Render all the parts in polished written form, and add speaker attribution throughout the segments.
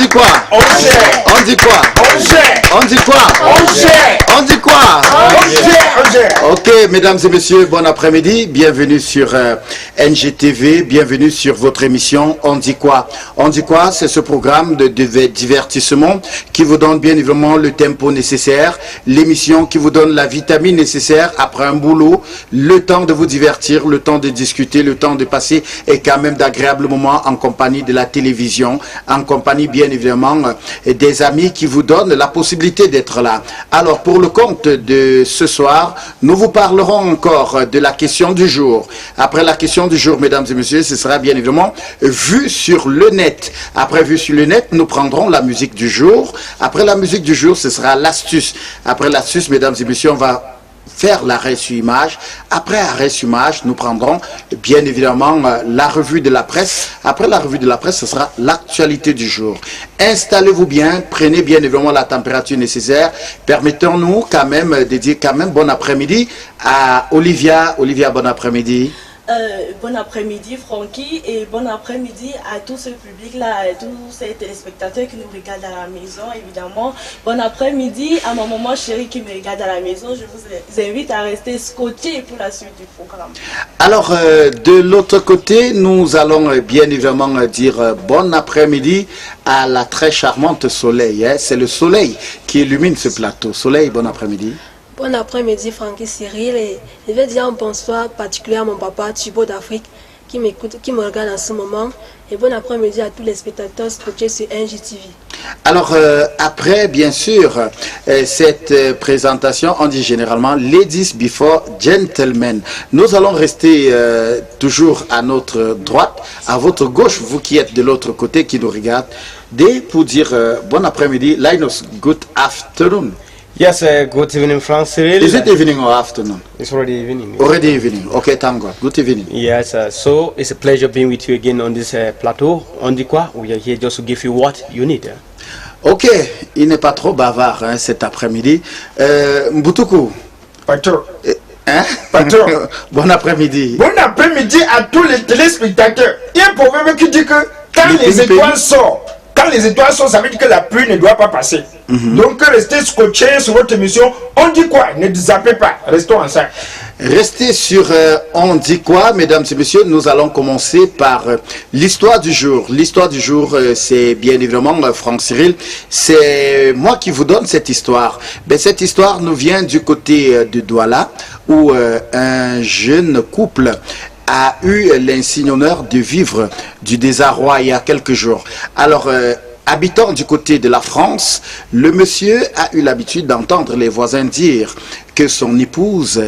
Speaker 1: dit quoi?
Speaker 2: On sait.
Speaker 1: On dit quoi?
Speaker 2: On sait.
Speaker 1: On dit quoi?
Speaker 2: On sait.
Speaker 1: On dit quoi?
Speaker 2: On sait. On sait.
Speaker 1: Ok, mesdames et messieurs, bon après-midi. Bienvenue sur NGTV. Bienvenue sur votre émission On dit quoi? On dit quoi? C'est ce programme de divertissement qui vous donne bien évidemment le tempo nécessaire. L'émission qui vous donne la vitamine nécessaire après un boulot. Le temps de vous divertir, le temps de discuter, le temps de passer et quand même d'agréables moments en compagnie de la télévision, en compagnie bien évidemment des amis qui vous donnent la possibilité d'être là. Alors pour le compte de ce soir, nous vous parlerons encore de la question du jour. Après la question du jour, mesdames et messieurs, ce sera bien évidemment vu sur le net. Après vu sur le net, nous prendrons la musique du jour. Après la musique du jour, ce sera l'astuce. Après l'astuce, mesdames et messieurs, on va faire l'arrêt sur image. Après arrêt sur image, nous prendrons bien évidemment la revue de la presse. Après la revue de la presse, ce sera l'actualité du jour. Installez-vous bien, prenez bien évidemment la température nécessaire. Permettons-nous quand même de dire quand même bon après-midi à Olivia. Olivia, bon après-midi.
Speaker 3: Bon après-midi Francky et bon après-midi à tout ce public-là, à tous ces téléspectateurs qui nous regardent à la maison évidemment. Bon après-midi à ma maman chérie qui me regarde à la maison. Je vous invite à rester scotchés pour la suite du programme.
Speaker 1: Alors de l'autre côté, nous allons bien évidemment dire bon après-midi à la très charmante Soleil. Hein. C'est le soleil qui illumine ce plateau. Soleil, bon après-midi.
Speaker 4: Bon après-midi Francky Cyril et je vais dire un bonsoir particulier à mon papa Thibaut d'Afrique qui m'écoute, qui me regarde en ce moment, et bon après-midi à tous les spectateurs scotchés sur NGTV.
Speaker 1: Alors après bien sûr cette présentation, on dit généralement ladies before gentlemen. Nous allons rester toujours à notre droite, à votre gauche, vous qui êtes de l'autre côté qui nous regarde, pour dire bon après-midi. Linus, good afternoon.
Speaker 5: Yes, good evening, Frank Cyril.
Speaker 1: Is it evening or afternoon?
Speaker 5: It's already evening.
Speaker 1: Already evening. Okay, thank God. Good evening.
Speaker 5: Yes, so it's a pleasure being with you again on this plateau. On dit quoi? We are here just to give you what you need.
Speaker 1: Ok, il n'est pas trop bavard hein, cet après-midi. Mboutoukou.
Speaker 2: Patron.
Speaker 1: Hein?
Speaker 2: Patron.
Speaker 1: Bon après-midi.
Speaker 2: Bon après-midi à tous les téléspectateurs. Il y a un proverbe qui dit que quand les étoiles sortent, ça veut dire que la pluie ne doit pas passer. Donc restez scotchés sur votre émission. On dit quoi? Ne zappez pas. Restons ensemble.
Speaker 1: Restez sur On dit quoi, mesdames et messieurs. Nous allons commencer par l'histoire du jour. L'histoire du jour, c'est bien évidemment Franck Cyril. C'est moi qui vous donne cette histoire. Ben, cette histoire nous vient du côté de Douala, où un jeune couple a eu l'insigne honneur de vivre du désarroi il y a quelques jours. Alors, habitant du côté de la France, le monsieur a eu l'habitude d'entendre les voisins dire que son épouse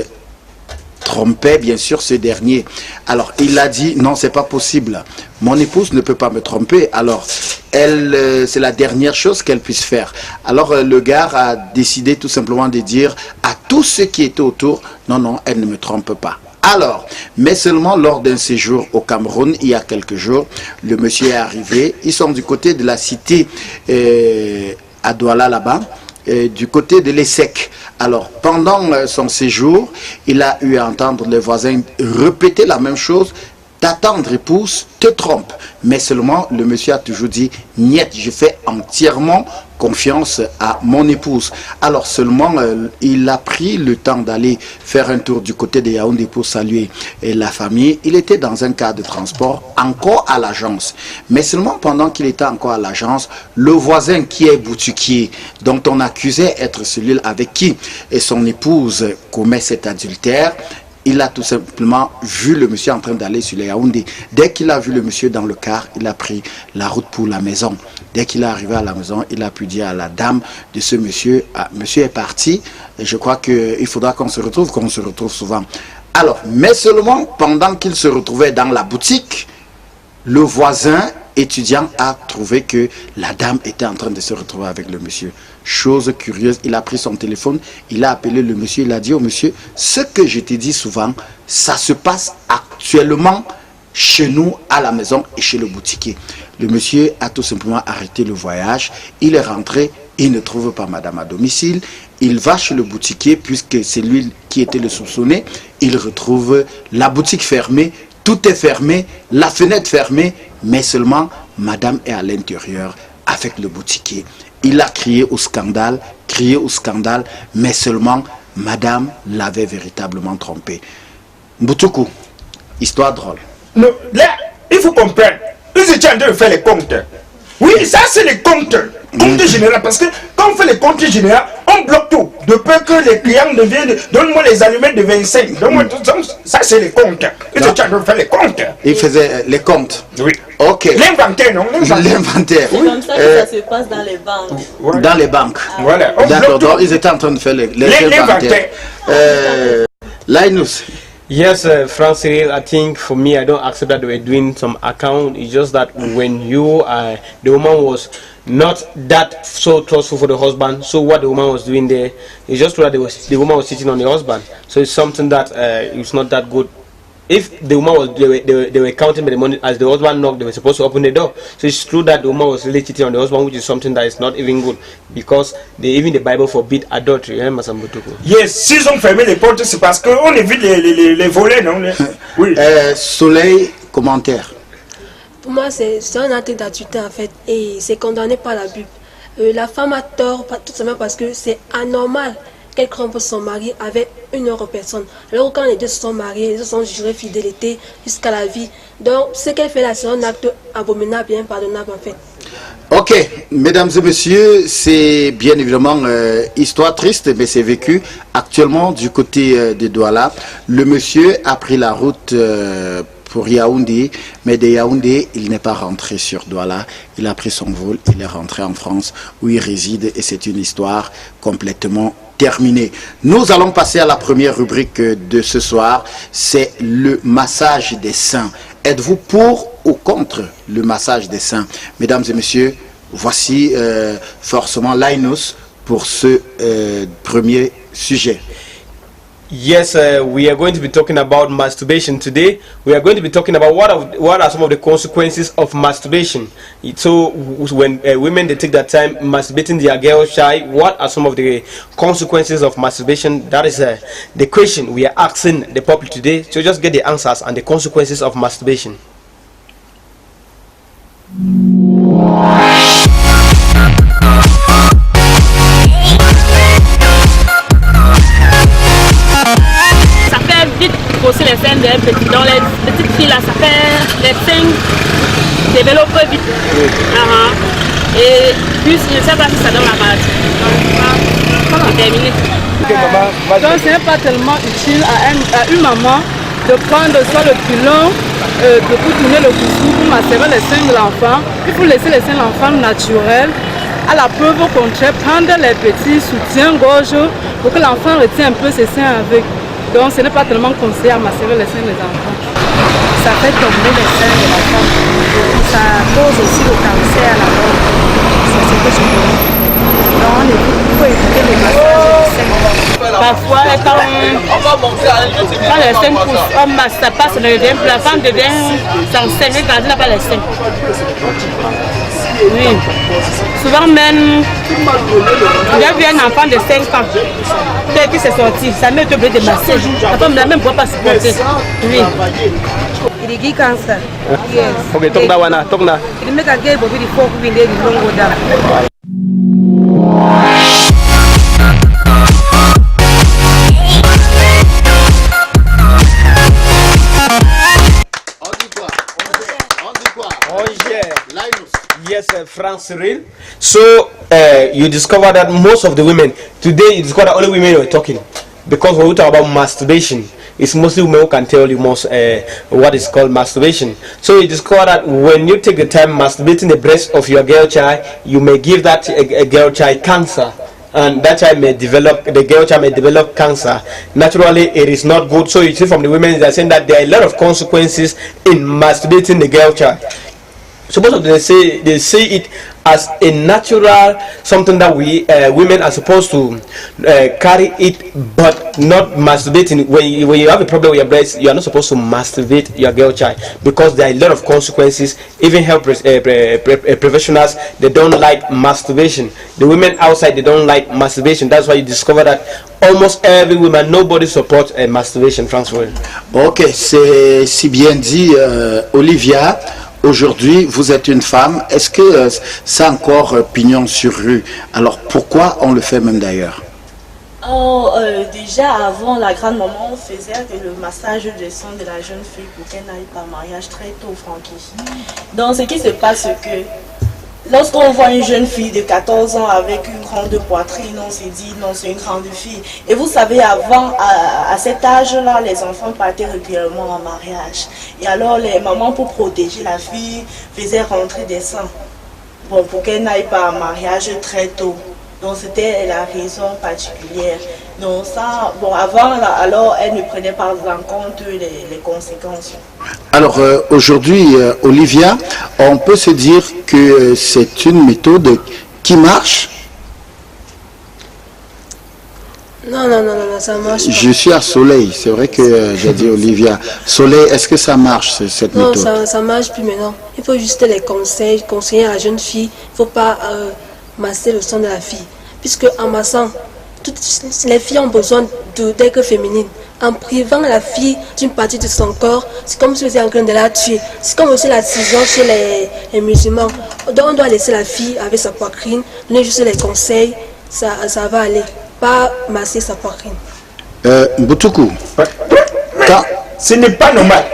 Speaker 1: trompait bien sûr ce dernier. Alors, il a dit, non, c'est pas possible. Mon épouse ne peut pas me tromper. Alors, c'est la dernière chose qu'elle puisse faire. Alors, le gars a décidé tout simplement de dire à tous ceux qui étaient autour, non, non, elle ne me trompe pas. Alors, mais seulement lors d'un séjour au Cameroun, il y a quelques jours, le monsieur est arrivé. Ils sont du côté de la cité à Douala là-bas, du côté de l'Essec. Alors, pendant son séjour, il a eu à entendre les voisins répéter la même chose. Ta tendre épouse te trompe. Mais seulement, le monsieur a toujours dit, niet, je fais entièrement confiance à mon épouse. Alors seulement, il a pris le temps d'aller faire un tour du côté de Yaoundé pour saluer la famille. Il était dans un cas de transport, encore à l'agence. Mais seulement pendant qu'il était encore à l'agence, le voisin qui est boutiquier, dont on accusait être celui avec qui et son épouse commet cet adultère, il a tout simplement vu le monsieur en train d'aller sur les Yaoundé. Dès qu'il a vu le monsieur dans le car, il a pris la route pour la maison. Dès qu'il est arrivé à la maison, il a pu dire à la dame de ce monsieur, ah, monsieur est parti, et je crois qu'il faudra qu'on se retrouve souvent. Alors, mais seulement pendant qu'il se retrouvait dans la boutique, le voisin étudiant a trouvé que la dame était en train de se retrouver avec le monsieur. Chose curieuse, il a pris son téléphone, il a appelé le monsieur, il a dit au monsieur, ce que je te dis souvent, ça se passe actuellement chez nous, à la maison et chez le boutiquier. Le monsieur a tout simplement arrêté le voyage, il est rentré, il ne trouve pas madame à domicile, il va chez le boutiquier puisque c'est lui qui était le soupçonné, il retrouve la boutique fermée, tout est fermé, la fenêtre fermée, mais seulement madame est à l'intérieur avec le boutiquier. Il a crié au scandale, mais seulement madame l'avait véritablement trompé. Mboutoukou, histoire drôle.
Speaker 2: Non, là, il faut comprendre. Ils étaient en train de faire les comptes. Oui, ça c'est les comptes. Compte général, parce que quand on fait les comptes généraux, on bloque tout. De peur que les clients deviennent, donne-moi les allumettes de 25. Donne-moi tout ça, ça c'est les comptes. Ils étaient en train de faire les comptes.
Speaker 1: Il faisait les comptes.
Speaker 2: Oui.
Speaker 1: Ok.
Speaker 2: L'inventaire, non?
Speaker 1: L'inventaire.
Speaker 3: C'est comme ça que ça se passe dans les banques.
Speaker 2: Voilà.
Speaker 1: Dans les banques.
Speaker 2: Voilà. On
Speaker 1: D'accord,
Speaker 2: bloque tout.
Speaker 1: donc ils étaient en train de faire l'inventaire. Linus.
Speaker 5: Yes, Frank Cyril, I think for me, I don't accept that they were doing some account. It's just that when you, the woman was not that so trustful for the husband. So what the woman was doing there, it's just that the woman was cheating on the husband. So it's something that it's not that good. If the woman was, they were counting by the money as the husband knocked, they were supposed to open the door. So it's true that the woman was really cheating on the husband, which is something that is not even good, because even the Bible forbid adultery.
Speaker 2: Yes, s'ils ont fermé les portes, c'est parce qu'on évite les volets, non? Oui.
Speaker 1: Soleil, commentaire.
Speaker 4: Pour moi, c'est un acte d'adultère en fait, et c'est condamné par la Bible. La femme a tort, tout simplement parce que c'est anormal qu'elle trompe son mari avec une autre personne. Alors quand les deux se sont mariés, ils se sont jurés fidélité jusqu'à la vie. Donc ce qu'elle fait là, c'est un acte abominable et impardonnable en fait.
Speaker 1: Ok, mesdames et messieurs, c'est bien évidemment histoire triste, mais c'est vécu actuellement du côté de Douala. Le monsieur a pris la route pour Yaoundé, mais de Yaoundé, il n'est pas rentré sur Douala. Il a pris son vol, il est rentré en France où il réside et c'est une histoire complètement terminée. Nous allons passer à la première rubrique de ce soir, c'est le massage des seins. Êtes-vous pour ou contre le massage des seins? Mesdames et messieurs, voici forcément Linus pour ce premier sujet.
Speaker 5: Yes, we are going to be talking about masturbation today. We are going to be talking about what are some of the consequences of masturbation. So when women they take that time masturbating their girl child, what are some of the consequences of masturbation? That is the question we are asking the public today. So just get the answers and the consequences of masturbation.
Speaker 6: Vite brosser les seins d'un petit. Dans les petites filles là, ça fait les seins développent vite. Et puis je ne sais pas si ça donne la maladie. C'est terminé.
Speaker 7: Donc ce n'est pas tellement utile à une maman de prendre soit le pilon, de tourner le coussou pour masser les seins de l'enfant. Il faut laisser les seins de l'enfant naturels. À la preuve au contraire, prendre les petits soutiens-gorge pour que l'enfant retient un peu ses seins avec. Donc ce n'est pas tellement conseillé à masser les seins des enfants.
Speaker 8: Ça fait tomber les seins de l'enfant. Ça cause aussi le cancer à la langue. C'est ce que je veux. Donc il faut éviter les massages des seins.
Speaker 6: Parfois, quand les seins poussent, on masse, ça passe, la femme devient s'enseigne quand elle n'a pas les seins. Oui. Souvent même, j'ai vu un enfant de 5 ans qui s'est sorti, sa mère était obligée de masser. La femme ne même pas supporter. Oui.
Speaker 8: Il dit cancer. Yes.
Speaker 5: Ok, talk now.
Speaker 8: Il met à gueule pour dire qu'il faut que du longo d'âme.
Speaker 5: Yes, Frank Cyril. So you discover that most of the women today, you discover that only women are talking, because when we talk about masturbation, it's mostly women who can tell you most what is called masturbation. So you discover that when you take the time masturbating the breast of your girl child, you may give that a girl child cancer. And that child may develop, the girl child may develop cancer. Naturally, it is not good. So you see from the women, they're saying that there are a lot of consequences in masturbating the girl child. So most of them they say it as a natural something that we women are supposed to carry it, but not masturbating. When you have a problem with your breast, you are not supposed to masturbate your girl child, because there are a lot of consequences. Even health professionals, they don't like masturbation. The women outside, they don't like masturbation. That's why you discover that almost every woman, nobody supports masturbation. Transfer.
Speaker 1: Ok, c'est si bien dit, Olivia. Aujourd'hui, vous êtes une femme. Est-ce que ça a encore pignon sur rue? Alors pourquoi on le fait même d'ailleurs?
Speaker 3: Déjà avant, la grande-maman faisait le massage de sang de la jeune fille pour qu'elle n'aille pas au mariage très tôt, Francky. Donc ce qui se passe, c'est que lorsqu'on voit une jeune fille de 14 ans avec une grande poitrine, on se dit non, c'est une grande fille. Et vous savez, avant, à cet âge-là, les enfants partaient régulièrement en mariage. Et alors les mamans, pour protéger la fille, faisaient rentrer des sangs. Bon, pour qu'elle n'aille pas en mariage très tôt. Donc c'était la raison particulière. Donc ça, bon, avant, alors elle ne prenait pas en compte les conséquences.
Speaker 1: Alors aujourd'hui, Olivia, on peut se dire que c'est une méthode qui marche?
Speaker 4: Non, ça marche pas.
Speaker 1: Je suis à Soleil, c'est vrai que j'ai dit Olivia. Soleil, est-ce que ça marche cette méthode?
Speaker 4: Non, ça marche plus maintenant. Il faut juste les conseiller à la jeune fille. Il ne faut pas masser le sang de la fille. Puisque en massant, toutes les filles ont besoin d'être féminines. En privant la fille d'une partie de son corps, c'est comme si vous étiez en train de la tuer. C'est comme aussi la cision chez les musulmans. Donc on doit laisser la fille avec sa poitrine, donner juste les conseils, ça va aller. Pas masser sa poitrine.
Speaker 1: Boutoukou.
Speaker 2: Ce n'est pas normal.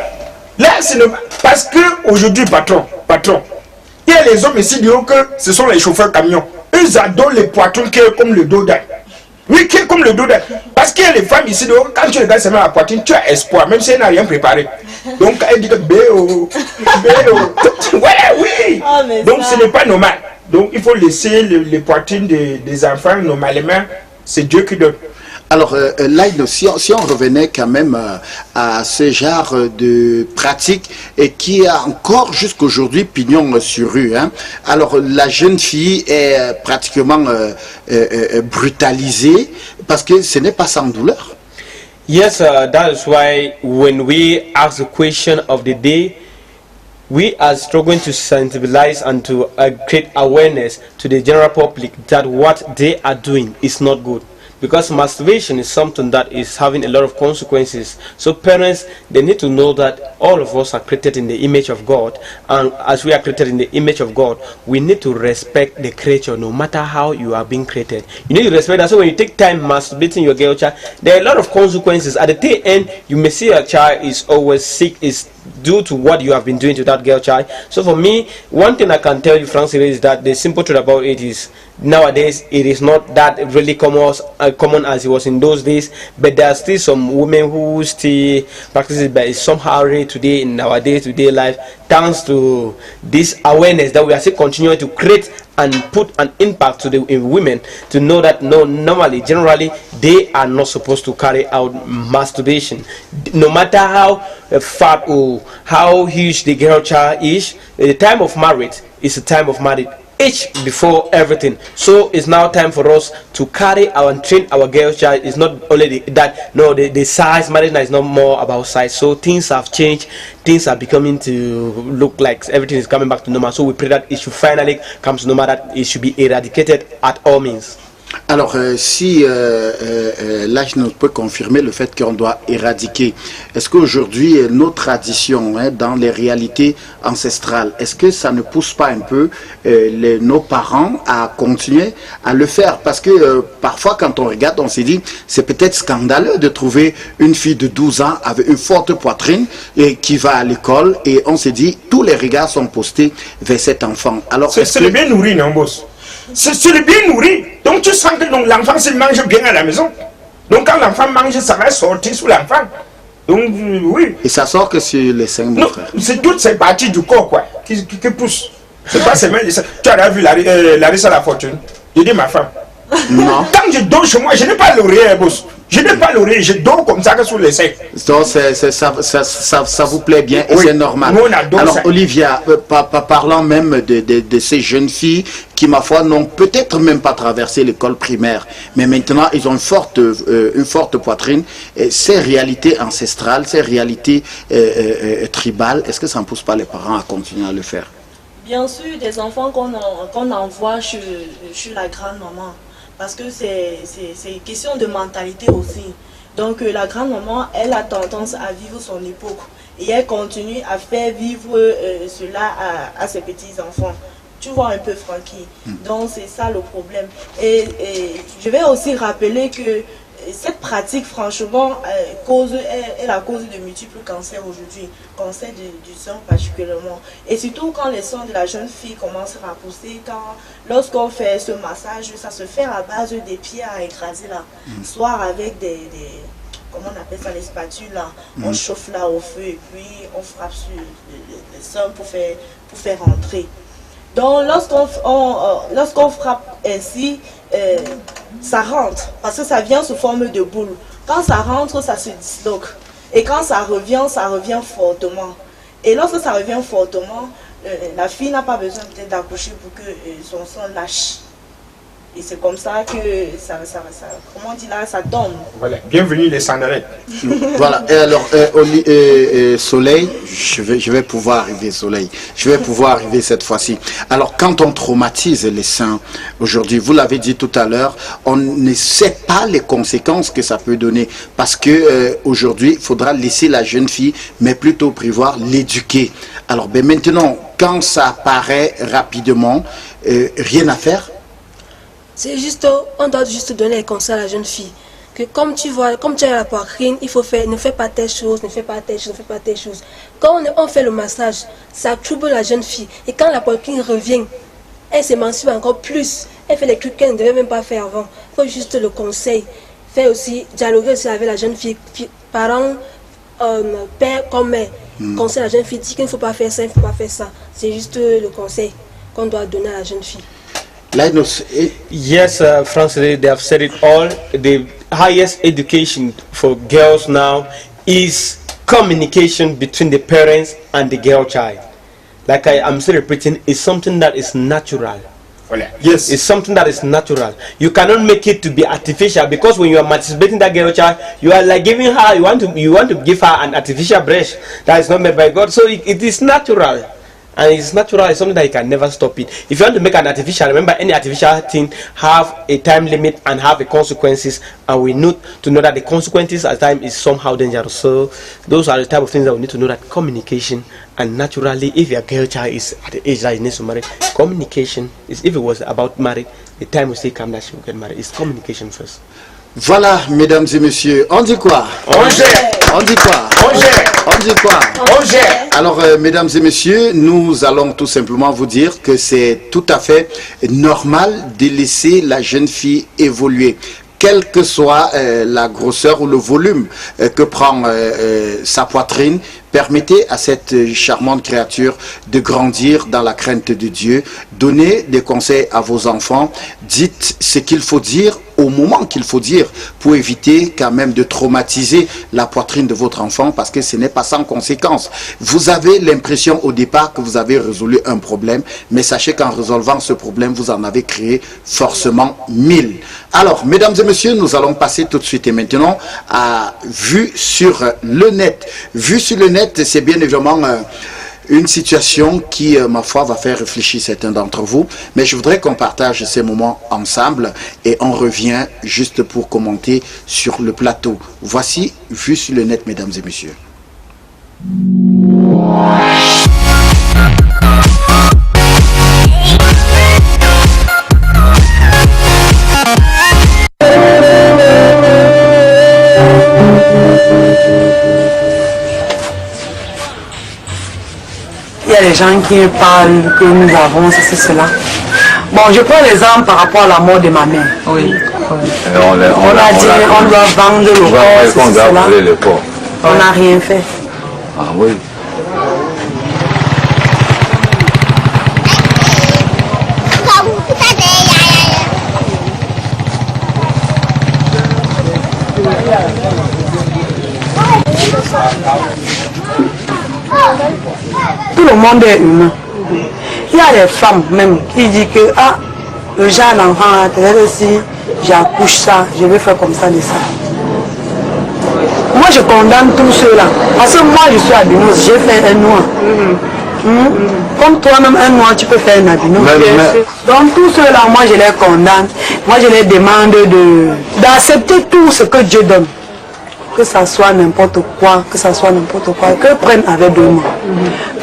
Speaker 2: Là, c'est normal. Parce que aujourd'hui, patron, il y a les hommes ici qui disent que ce sont les chauffeurs camions. Ils adorent les poitrines qui est comme le dos d'âne. Oui, qui est comme le dos d'âne. Parce qu'il y a les femmes ici, donc, quand tu regardes seulement la poitrine, tu as espoir, même si elle n'a rien préparé. Donc, elle dit que béo. Ouais, oui.
Speaker 3: Oh,
Speaker 2: donc, ce n'est pas normal. Donc, il faut laisser les poitrines des enfants, normalement, c'est Dieu qui donne.
Speaker 1: Alors, Laïno, si on revenait quand même à ce genre de pratique et qui a encore jusqu'aujourd'hui pignon sur rue. Hein. Alors, la jeune fille est pratiquement brutalisée parce que ce n'est pas sans douleur.
Speaker 5: Yes, that is why when we ask the question of the day, we are struggling to sensibilize and to create awareness to the general public that what they are doing is not good. Because masturbation is something that is having a lot of consequences. So parents, they need to know that all of us are created in the image of God. And as we are created in the image of God, we need to respect the creature no matter how you are being created. You need to respect that. So when you take time masturbating your girl child, there are a lot of consequences. At the tail end, you may see a child is always sick, is due to what you have been doing to that girl child. So for me, one thing I can tell you, Francis, is that the simple truth about it is nowadays it is not that really common as it was in those days, but there are still some women who still practice it, but it's somehow rare today in our day-to-day life, thanks to this awareness that we are still continuing to create and put an impact to the women to know that normally, generally, they are not supposed to carry out masturbation. No matter how fat or how huge the girl child is, the time of marriage is a time of marriage. Age before everything. So it's now time for us to carry our and train our girl child. It's not only the size. Marriage now is not more about size. So things have changed. Things are becoming to look like everything is coming back to normal. So we pray that it should finally come to normal, that it should be eradicated at all means.
Speaker 1: Alors, si l'âge peut confirmer le fait qu'on doit éradiquer, est-ce qu'aujourd'hui, nos traditions, dans les réalités ancestrales, est-ce que ça ne pousse pas un peu nos parents à continuer à le faire? Parce que parfois, quand on regarde, on se dit, c'est peut-être scandaleux de trouver une fille de 12 ans avec une forte poitrine et qui va à l'école, et on se dit, tous les regards sont postés vers cet enfant. Alors,
Speaker 2: c'est le bien nourri, non, boss? C'est le bien nourri. Donc tu sens que l'enfant s'il mange bien à la maison. Donc quand l'enfant mange, ça va sortir sous l'enfant. Donc oui.
Speaker 1: Et ça sort que sur les seins, mon frère.
Speaker 2: C'est toutes ces parties du corps quoi, qui poussent. C'est pas seulement les seins. Tu as vu Larissa la fortune? Je dis ma femme.
Speaker 1: Non.
Speaker 2: Quand je dors chez moi, je n'ai pas l'oreille, boss. Je n'ai pas l'oreille, je dors comme ça que sous les seins.
Speaker 1: Donc ça vous plaît bien et
Speaker 2: oui,
Speaker 1: c'est normal.
Speaker 2: Nous, on adore. Alors
Speaker 1: ça. Olivia, parlant même de ces jeunes filles qui, ma foi, n'ont peut-être même pas traversé l'école primaire, mais maintenant ils ont une forte poitrine. Et ces réalités ancestrales, ces réalités tribales, est-ce que ça ne pousse pas les parents à continuer à le faire?
Speaker 3: Bien sûr, des enfants qu'on envoie chez la grand-maman. Parce que c'est une question de mentalité aussi. Donc la grand-maman, elle a tendance à vivre son époque et elle continue à faire vivre cela à ses petits-enfants. Tu vois un peu, Francky. Donc c'est ça le problème. Et je vais aussi rappeler que cette pratique, franchement, est la cause de multiples cancers aujourd'hui. Cancer du sein particulièrement. Et surtout quand les seins de la jeune fille commencent à pousser, lorsqu'on fait ce massage, ça se fait à base des pieds à écraser là. Soit avec des comment on appelle ça, les spatules là. On chauffe là au feu et puis on frappe sur les seins pour faire rentrer. Donc lorsqu'on frappe ainsi, ça rentre, parce que ça vient sous forme de boule. Quand ça rentre, ça se disloque. Et quand ça revient fortement. Et lorsque ça revient fortement, la fille n'a pas besoin peut-être d'accoucher pour que son sang lâche. Et c'est comme ça que comment on dit là, ça tombe.
Speaker 2: Voilà, bienvenue les Sandarettes.
Speaker 1: Voilà, et alors, Soleil, je vais pouvoir arriver, Soleil. Je vais pouvoir arriver cette fois-ci. Alors, quand on traumatise les seins, aujourd'hui, vous l'avez dit tout à l'heure, on ne sait pas les conséquences que ça peut donner. Parce que aujourd'hui, il faudra laisser la jeune fille, mais plutôt prévoir l'éduquer. Alors, ben maintenant, quand ça apparaît rapidement, rien à faire.
Speaker 4: C'est juste, on doit juste donner les conseils à la jeune fille. Que comme tu vois, comme tu as la poitrine, il faut faire, ne fais pas telle chose, ne fais pas telle chose, ne fais pas telle chose. Quand on fait le massage, ça trouble la jeune fille. Et quand la poitrine revient, elle s'émancipe encore plus. Elle fait les trucs qu'elle ne devait même pas faire avant. Il faut juste le conseil. Faire aussi, dialoguer aussi avec la jeune fille. Parents, père comme mère. Conseil à la jeune fille, dit qu'il ne faut pas faire ça, il ne faut pas faire ça. C'est juste le conseil qu'on doit donner à la jeune fille.
Speaker 5: Yes, Francis, they have said it all. The highest education for girls now is communication between the parents and the girl child. Like I'm still repeating, it's something that is natural. Yes, it's something that is natural. You cannot make it to be artificial, because when you are masturbating that girl child, you are like giving her, you want to give her an artificial breast that is not made by God. So it is natural. And it's natural, it's something that you can never stop it. If you want to make an artificial, remember any artificial thing have a time limit and have the consequences, and we need to know that the consequences at time is somehow dangerous. So those are the type of things that we need to know, that communication, and naturally if your girl child is at the age that he needs to marry, communication is, if it was about marriage, the time we say come that she will get married, it's communication first.
Speaker 1: Voilà, mesdames et messieurs, on dit quoi?
Speaker 2: On gère.
Speaker 1: On dit quoi?
Speaker 2: On gère.
Speaker 1: On dit quoi?
Speaker 2: On gère.
Speaker 1: Alors, mesdames et messieurs, nous allons tout simplement vous dire que c'est tout à fait normal de laisser la jeune fille évoluer. Quelle que soit la grosseur ou le volume que prend sa poitrine, permettez à cette charmante créature de grandir dans la crainte de Dieu. Donnez des conseils à vos enfants. Dites ce qu'il faut dire au moment qu'il faut dire, pour éviter quand même de traumatiser la poitrine de votre enfant, parce que ce n'est pas sans conséquence. Vous avez l'impression au départ que vous avez résolu un problème, mais sachez qu'en résolvant ce problème, vous en avez créé forcément 1000. Alors, mesdames et messieurs, nous allons passer tout de suite et maintenant à Vue sur le net. Vue sur le net, c'est bien évidemment une situation qui, ma foi, va faire réfléchir certains d'entre vous. Mais je voudrais qu'on partage ces moments ensemble et on revient juste pour commenter sur le plateau. Voici Vue sur le net, mesdames et messieurs.
Speaker 9: Il y a des gens qui parlent que nous avons ceci, cela. Bon, je prends l'exemple par rapport à la mort de ma mère. Oui. On a dit on doit vendre le corps, ceci, cela. On n'a rien fait.
Speaker 10: Ah oui.
Speaker 9: Tout le monde est humain. Il y a des femmes même qui disent que le genre d'enfant, peut-être si j'accouche ça, je vais faire comme ça de ça. Moi je condamne tous ceux-là. Parce que moi je suis albinos, j'ai fait un noir. Comme toi-même un noir, tu peux faire un albino. Donc tous ceux-là, moi je les condamne. Moi je les demande d'accepter tout ce que Dieu donne. que ça soit n'importe quoi, que prennent avec 2 mois.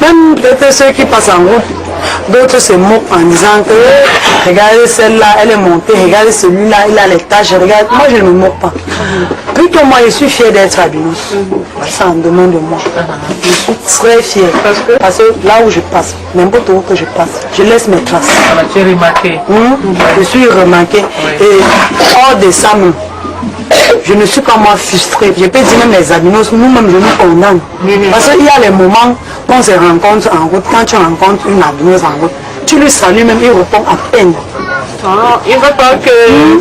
Speaker 9: Même peut-être ceux qui passent en route, d'autres se moquent en disant que regardez celle-là, elle est montée, regardez celui-là, il a les taches, regarde. Moi je ne me moque pas. Plutôt moi je suis fière d'être albinos. Ça en demande de moi. Je suis très fière. Parce que là où je passe, n'importe où que je passe, je laisse mes traces.
Speaker 10: Tu es remarqué.
Speaker 9: Je suis remarqué. Et hors de ça, je ne suis pas moi frustrée. Je peux dire même les albinos, nous-mêmes je nous condamne. Parce qu'il y a les moments qu'on se rencontre en route. Quand tu rencontres une albinos en route, tu lui salues même, il répond à peine.
Speaker 10: Il ne veut pas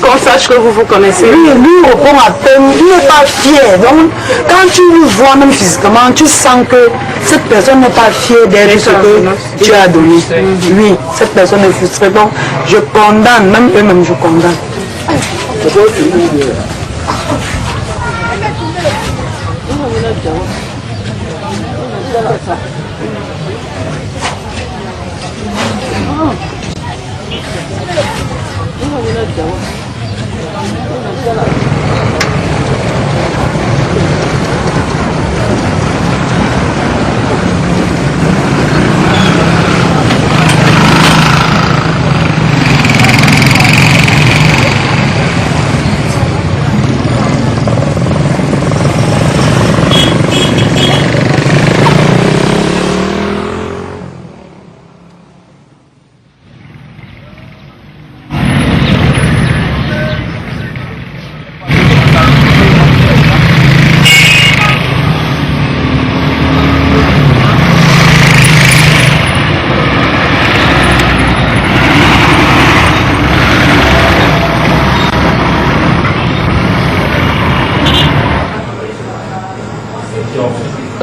Speaker 10: qu'on sache que vous vous connaissez.
Speaker 9: Lui répond à peine, il n'est pas fier. Donc, quand tu le vois même physiquement, tu sens que cette personne n'est pas fière d'être ce que tu as donné. Oui, cette personne est frustrée. Donc, je condamne, même eux-mêmes, je condamne.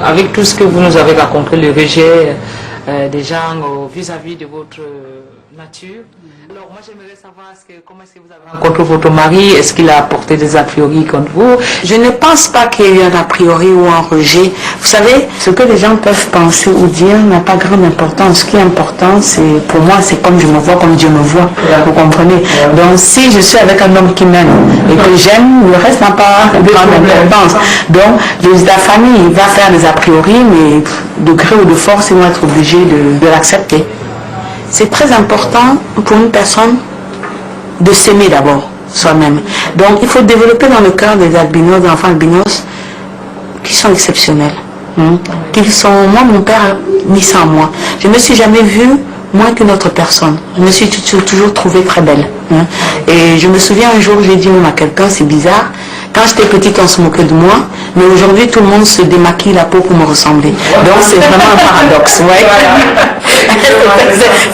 Speaker 10: Avec tout ce que vous nous avez raconté, le rejet des gens vis-à-vis de votre nature. Alors moi j'aimerais savoir comment est-ce que vous avez rencontré votre mari, est-ce qu'il a apporté des a priori contre vous?
Speaker 9: Je ne pense pas qu'il y ait eu un a priori ou un rejet. Vous savez, ce que les gens peuvent penser ou dire n'a pas grande importance. Ce qui est important, c'est pour moi, c'est comme je me vois, comme Dieu me voit. Vous comprenez? Donc si je suis avec un homme qui m'aime et que j'aime, le reste n'a pas grande importance. Donc la famille va faire des a priori, mais de gré ou de force, ils vont être obligés de l'accepter. C'est très important pour une personne de s'aimer d'abord, soi-même. Donc il faut développer dans le cœur des albinos, des enfants albinos, qui sont exceptionnels. Qu'ils sont, moi, mon père a mis ça en moi. Je ne me suis jamais vue moins qu'une autre personne. Je me suis toujours trouvée très belle. Et je me souviens un jour, j'ai dit même à quelqu'un, c'est bizarre, quand j'étais petite, on se moquait de moi, mais aujourd'hui, tout le monde se démaquille la peau pour me ressembler. Donc c'est vraiment un paradoxe. Ouais.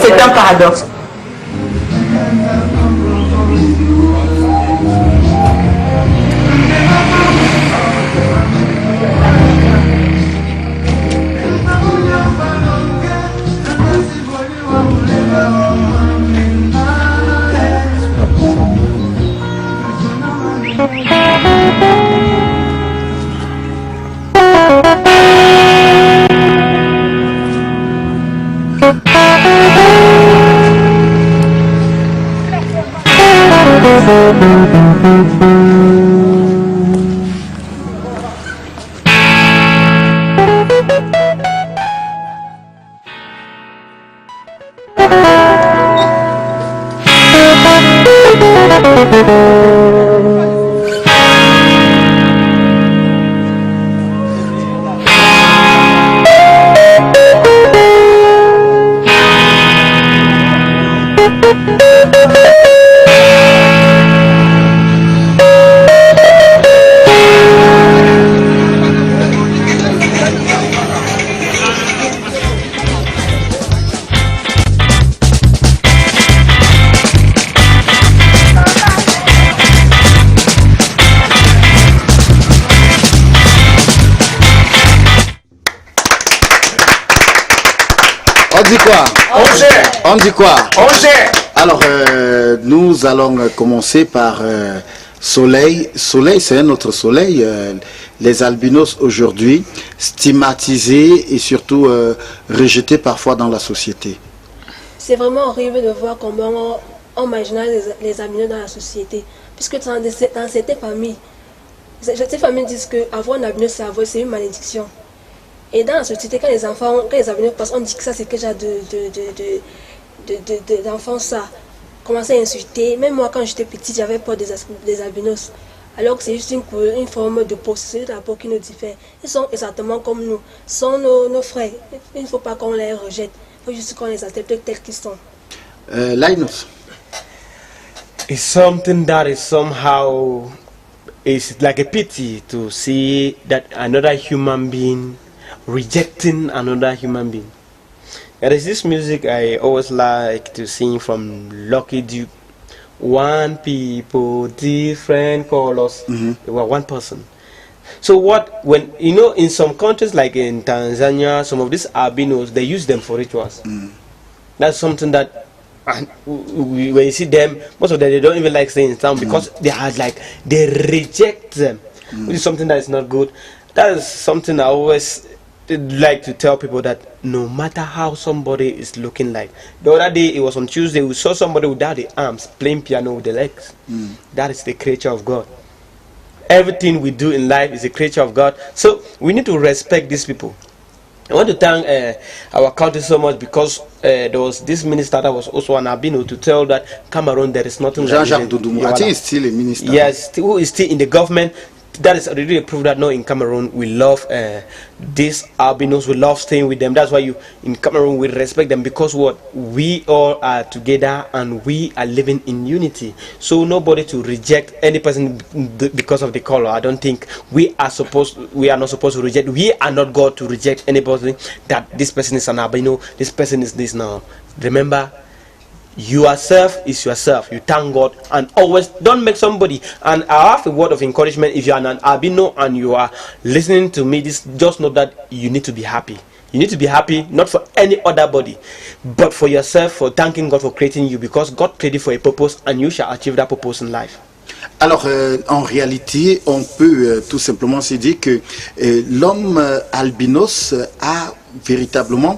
Speaker 9: C'est un paradoxe.
Speaker 1: On dit quoi? Alors, nous allons commencer par Soleil. Soleil, c'est un autre soleil. Les albinos aujourd'hui, stigmatisés et surtout rejetés parfois dans la société.
Speaker 4: C'est vraiment horrible de voir comment on marginalise les albinos dans la société. Puisque dans certaines familles, Ces familles disent qu'avoir un albinos, c'est une malédiction. Et dans la société, quand les albinos passent, on dit que ça c'est quelque chose d'enfant, ça. Commencer à insulter. Même moi, quand j'étais petite, j'avais peur des albinos. Alors que c'est juste une forme de peau, c'est la peau qui nous diffère. Ils sont exactement comme nous. Ils sont nos frères. Il ne faut pas qu'on les rejette. Il faut juste qu'on les accepte tels qu'ils sont.
Speaker 1: Linus.
Speaker 5: It's something that is somehow, it's like a pity to see that another human being rejecting another human being. There is this music I always like to sing from Lucky Duke. One people, different colors. They were one person. So when in some countries like in Tanzania, some of these albinos, they use them for rituals. That's something that when you see them, most of them they don't even like staying in town because they reject them, which is something that is not good. That is something I always like to tell people, that no matter how somebody is looking like. The other day, it was on Tuesday, we saw somebody without the arms playing piano with the legs. That is the creature of God. Everything we do in life is a creature of God. So we need to respect these people. I want to thank our country so much, because there was this minister that was also an albino, to tell that Cameroon there is nothing.
Speaker 1: Jean-Jacques Doudoumou, I think he's still a minister.
Speaker 5: Yes, who is still in the government. That is really a proof that no, in Cameroon we love these albinos, we love staying with them. That's why in Cameroon we respect them, because we all are together and we are living in unity. So nobody to reject any person because of the color. I don't think we are not supposed to reject. We are not God to reject anybody that this person is an albino, this person is this. Now remember, yourself is yourself. You thank God and always don't make somebody. And I have a word of encouragement. If you are an albino and you are listening to me, just know that you need to be happy. You need to be happy, not for any other body, but for yourself, for thanking God for creating you, because God created for a purpose and you shall achieve that purpose in life.
Speaker 1: Alors, en réalité, on peut tout simplement se dire que l'homme albinos a véritablement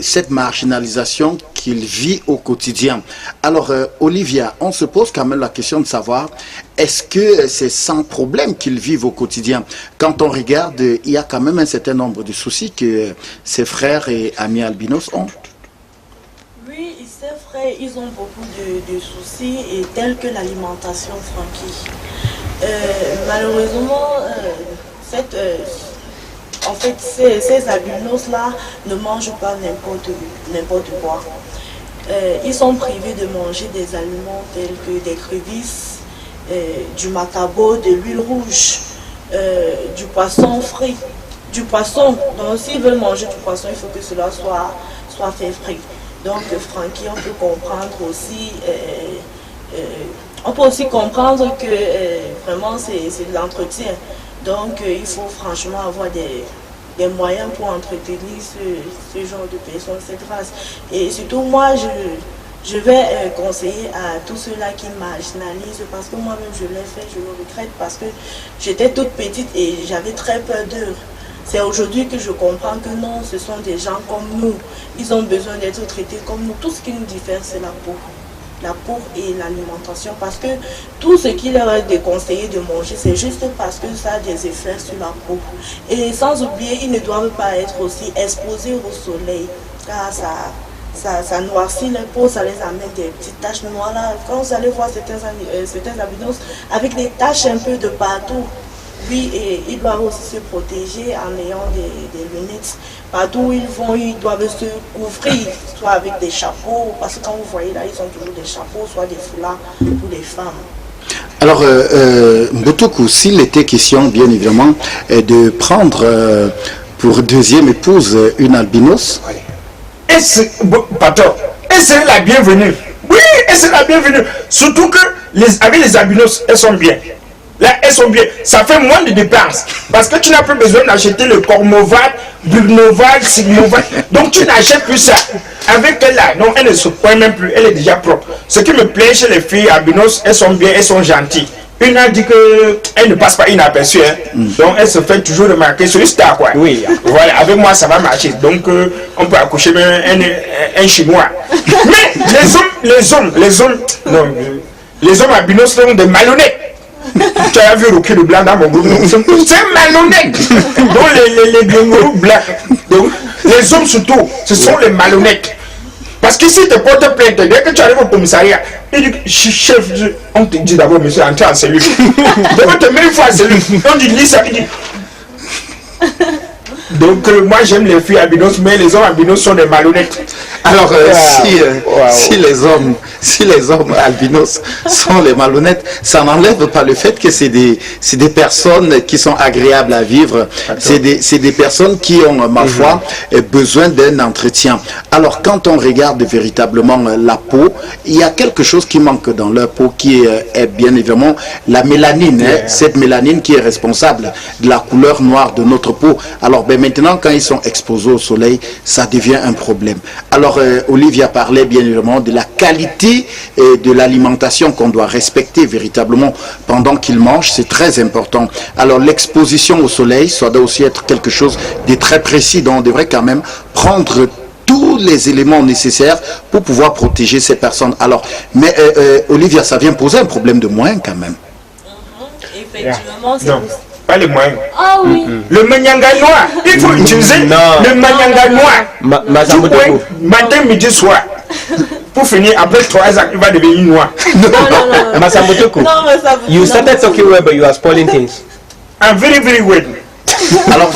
Speaker 1: cette marginalisation qu'il vit au quotidien. Alors, Olivia, on se pose quand même la question de savoir, est-ce que c'est sans problème qu'ils vivent au quotidien? Quand on regarde, il y a quand même un certain nombre de soucis que ses frères et amis albinos ont.
Speaker 3: Oui, c'est vrai, ils ont beaucoup de soucis, et tels que l'alimentation, Francky. Malheureusement, en fait, ces albinos-là ne mangent pas n'importe quoi. Ils sont privés de manger des aliments tels que des crevisses, du macabo, de l'huile rouge, du poisson frit, du poisson. Donc s'ils veulent manger du poisson, il faut que cela soit fait frit. Donc Francky, on peut comprendre aussi, comprendre que vraiment c'est de l'entretien. Donc il faut franchement avoir des moyens pour entretenir ce genre de personnes, cette race. Et surtout moi, je vais conseiller à tous ceux-là qui marginalisent, parce que moi-même je l'ai fait, je le regrette, parce que j'étais toute petite et j'avais très peur d'eux. C'est aujourd'hui que je comprends que non, ce sont des gens comme nous. Ils ont besoin d'être traités comme nous. Tout ce qui nous diffère, c'est la peau. La peau et l'alimentation, parce que tout ce qu'il leur est déconseillé de manger, c'est juste parce que ça a des effets sur la peau. Et sans oublier, ils ne doivent pas être aussi exposés au soleil, car ça noircit les peaux, ça les amène des petites taches noires là. Quand vous allez voir certains albinos avec des taches un peu de partout, oui, et ils doivent aussi se protéger en ayant des lunettes. Partout où ils vont, ils doivent se couvrir, soit avec des chapeaux, parce que quand vous voyez là, ils ont toujours des chapeaux, soit des foulards pour les femmes.
Speaker 1: Alors, Mbotoukou, s'il était question, bien évidemment, de prendre pour deuxième épouse une albinos.
Speaker 2: Et c'est la bienvenue. Oui, et c'est la bienvenue. Surtout que avec les albinos, elles sont bien. Là, elles sont bien. Ça fait moins de dépenses. Parce que tu n'as plus besoin d'acheter le Cormoval, Bulnoval, Sigmoval. Donc tu n'achètes plus ça. Avec elle là, non, elle ne se pointe même plus. Elle est déjà propre. Ce qui me plaît chez les filles albinos, elles sont bien, elles sont gentilles. Une a dit qu'elle ne passe pas inaperçue. Hein. Donc elle se fait toujours remarquer sur le star, quoi. Oui. Voilà, avec moi ça va marcher. Donc on peut accoucher un Chinois. Mais les hommes albinos sont des malhonnêtes. tu as vu Rocky le blanc dans mon groupe, c'est malhonnête. Donc les groupes blancs, donc les hommes surtout, ce sont les malhonnêtes. Parce que si tu portes plainte, dès que tu arrives au commissariat, il dit, chef, on te dit d'abord, monsieur, entrez en cellule. Donc on te met une fois en cellule, on dit, lis ça, il dit. Donc moi j'aime les filles albinos, mais les hommes albinos sont des malhonnêtes.
Speaker 1: Alors si les hommes albinos sont les malhonnêtes, ça n'enlève pas le fait que c'est des personnes qui sont agréables à vivre. C'est des personnes qui ont, ma foi, besoin d'un entretien. Alors quand on regarde véritablement la peau, il y a quelque chose qui manque dans leur peau qui est bien évidemment la mélanine. Cette mélanine qui est responsable de la couleur noire de notre peau. Alors maintenant quand ils sont exposés au soleil, ça devient un problème. Alors Olivia parlait bien évidemment de la qualité de l'alimentation qu'on doit respecter véritablement pendant qu'ils mangent, c'est très important. Alors l'exposition au soleil, ça doit aussi être quelque chose de très précis, donc on devrait quand même prendre tous les éléments nécessaires pour pouvoir protéger ces personnes. Alors, mais Olivia, ça vient poser un problème de moyens quand même.
Speaker 3: Effectivement, c'est
Speaker 2: pas les moyens.
Speaker 3: Ah oui.
Speaker 2: Le manyanga noir. Il faut utiliser le manyanga noir. Matin, midi, soir. Pour finir, après 3 ans, il va devenir noir.
Speaker 5: No. Masamotoko, you started talking well, but you are spoiling things.
Speaker 2: I'm very, very well.
Speaker 1: Alors,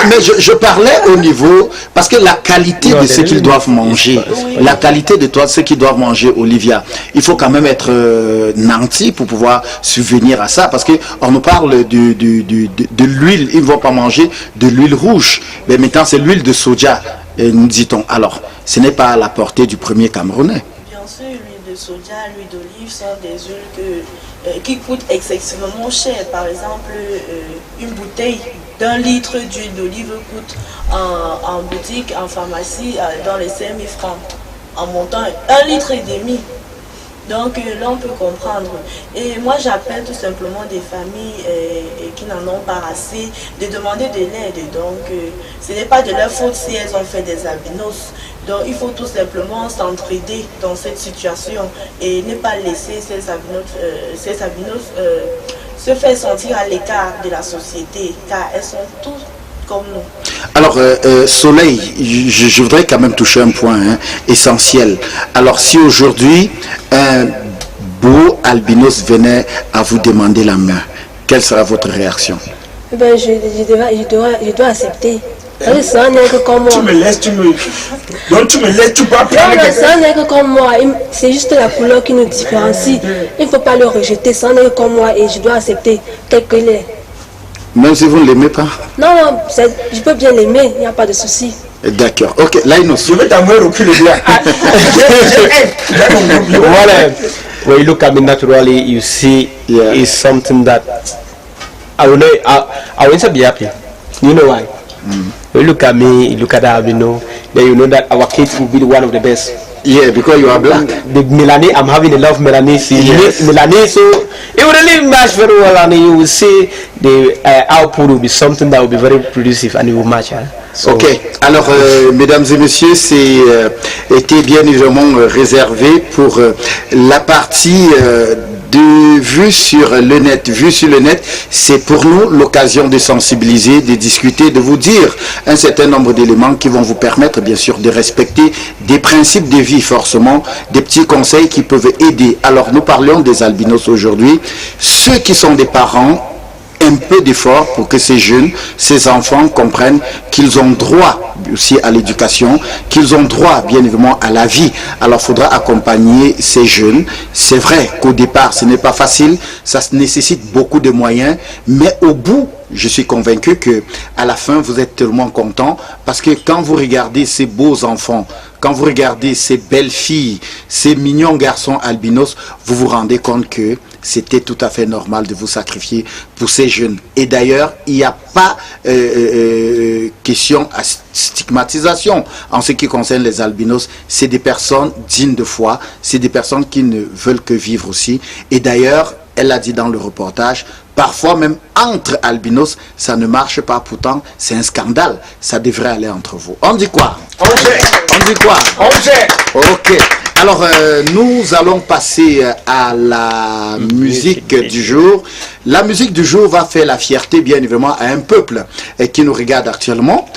Speaker 1: mais je parlais au niveau, parce que la qualité de ce qu'ils doivent manger, la qualité de ce qu'ils doivent manger, Olivia, il faut quand même être nanti pour pouvoir subvenir à ça, parce qu'on nous parle de l'huile, ils ne vont pas manger de l'huile rouge, mais maintenant c'est l'huile de soja, nous dit-on. Alors, ce n'est pas à la portée du premier Camerounais.
Speaker 3: Bien sûr, l'huile de soja, l'huile d'olive sont des huiles qui coûtent excessivement cher. Par exemple, une bouteille d'1 litre d'huile d'olive coûte en boutique, en pharmacie, dans les 5 000 francs, en montant 1,5 litre. Donc là on peut comprendre. Et moi j'appelle tout simplement des familles qui n'en ont pas assez de demander de l'aide. Donc ce n'est pas de leur faute si elles ont fait des albinos. Donc il faut tout simplement s'entraider dans cette situation et ne pas laisser ces albinos se faire sentir à l'écart de la société, car elles sont tous comme nous.
Speaker 1: Alors, Soleil, je voudrais quand même toucher un point essentiel. Alors, si aujourd'hui, un beau albinos venait à vous demander la main, quelle sera votre réaction?
Speaker 4: Ben, je dois accepter. C'est un nègre comme moi.
Speaker 2: Tu me laisses, donc tu me laisses, tu peux apprendre.
Speaker 4: Non, c'est un nègre comme moi. C'est juste la couleur qui nous différencie. Il ne faut pas le rejeter. C'est un nègre comme moi et je dois accepter tel qu'il est.
Speaker 1: Même si vous ne l'aimez pas?
Speaker 4: Non, je peux bien l'aimer, il n'y a pas de souci.
Speaker 1: D'accord, ok, là il nous...
Speaker 2: Je vais t'envoyer au cul blanc.
Speaker 5: When you look at me naturally, you see it's something that I will be happy. You know why? When you look at me, you look at albino, then you know that our kids will be one of the best.
Speaker 1: Yeah, because you are black.
Speaker 5: The melanin, I'm having a lot of melanin. Melanin, so it will really match very well, and you will see the output will be something that will be very producive, and it will match. So,
Speaker 1: ok, alors mesdames et messieurs, c'est été bien évidemment réservé pour la partie de vue sur le net. Vue sur le net, c'est pour nous l'occasion de sensibiliser, de discuter, de vous dire un certain nombre d'éléments qui vont vous permettre bien sûr de respecter des principes de vie, forcément, des petits conseils qui peuvent aider. Alors nous parlons des albinos aujourd'hui, ceux qui sont des parents, un peu d'effort pour que ces jeunes, ces enfants comprennent qu'ils ont droit aussi à l'éducation, qu'ils ont droit bien évidemment à la vie. Alors il faudra accompagner ces jeunes. C'est vrai qu'au départ ce n'est pas facile, ça nécessite beaucoup de moyens, mais au bout, je suis convaincu que à la fin vous êtes tellement content, parce que quand vous regardez ces beaux enfants, quand vous regardez ces belles filles, ces mignons garçons albinos, vous vous rendez compte que c'était tout à fait normal de vous sacrifier pour ces jeunes. Et d'ailleurs, il n'y a pas question à stigmatisation en ce qui concerne les albinos. C'est des personnes dignes de foi, c'est des personnes qui ne veulent que vivre aussi. Et d'ailleurs, elle l'a dit dans le reportage, parfois même entre albinos, ça ne marche pas. Pourtant, c'est un scandale. Ça devrait aller entre vous. On dit quoi?
Speaker 2: On sait.
Speaker 1: On dit quoi?
Speaker 2: On sait.
Speaker 1: Ok. Alors, nous allons passer à la musique du jour. La musique du jour va faire la fierté, bien évidemment, à un peuple qui nous regarde actuellement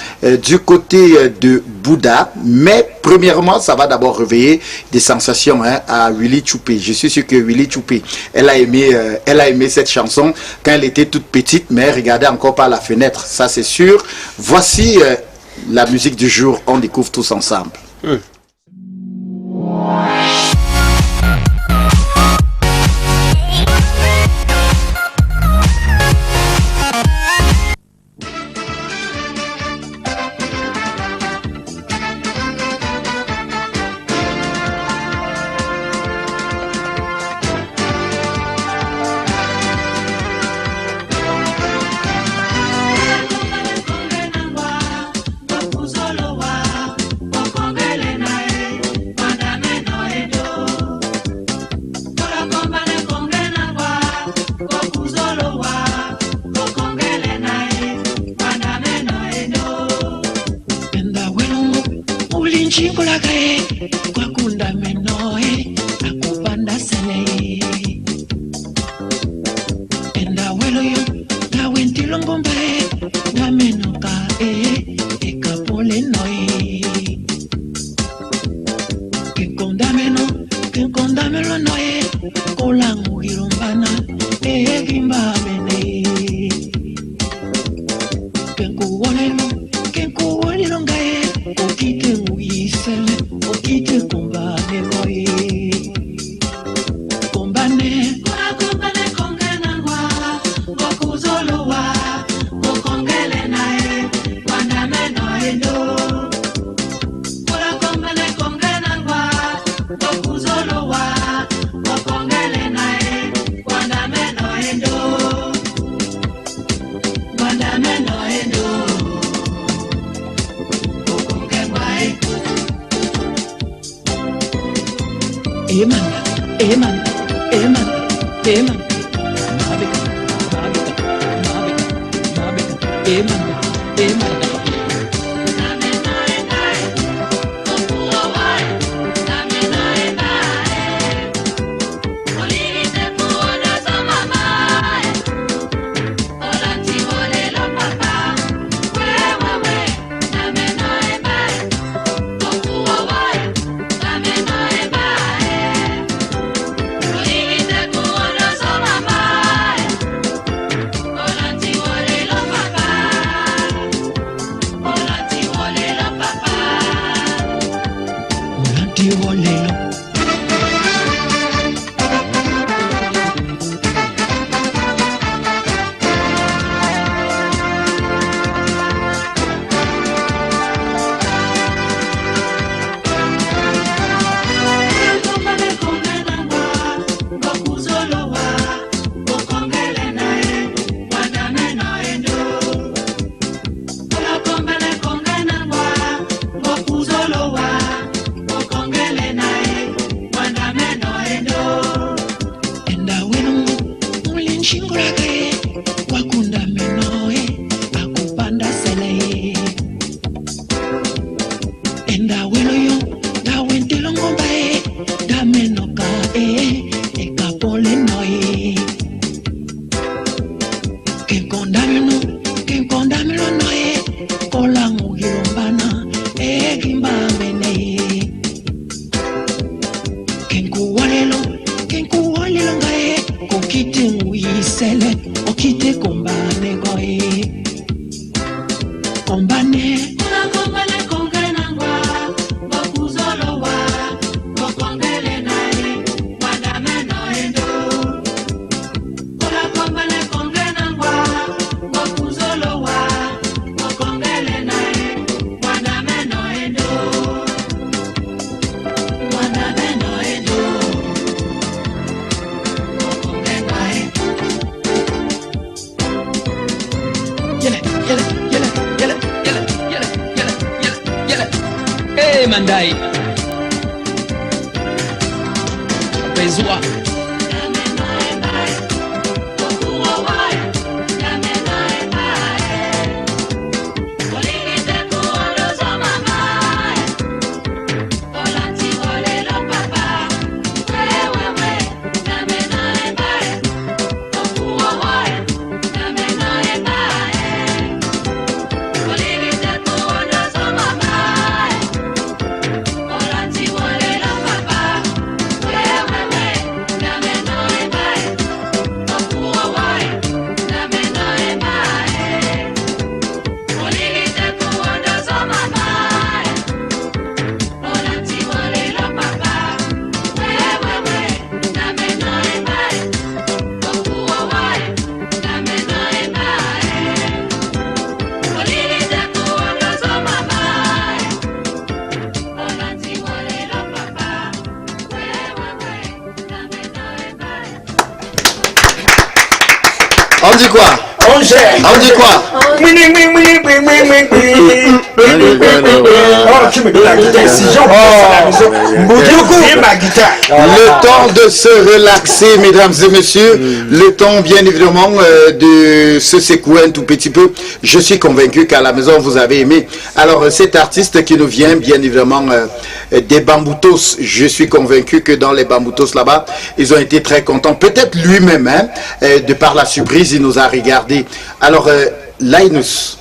Speaker 1: du côté de Bouddha. Mais premièrement, ça va d'abord réveiller des sensations à Willy Tchoupé. Je suis sûr que Willy Tchoupé, elle a aimé cette chanson quand elle était toute petite, mais elle regardait encore par la fenêtre. Ça, c'est sûr. Voici la musique du jour. On découvre tous ensemble.
Speaker 11: Mandai Bezwa
Speaker 12: Papa
Speaker 1: On dit quoi?
Speaker 2: On gère.
Speaker 1: On dit quoi?
Speaker 2: Oh, tu me donnes la guitare. Si j'en passe à la maison, ma guitare.
Speaker 1: Le temps de se relaxer, mesdames et messieurs. Le temps, bien évidemment, de se secouer un tout petit peu. Je suis convaincu qu'à la maison, vous avez aimé. Alors, cet artiste qui nous vient, bien évidemment, des Bamboutos. Je suis convaincu que dans les Bamboutos, là-bas, ils ont été très contents. Peut-être lui-même, hein, de par la surprise, il nous a regardé. Alors, Linus,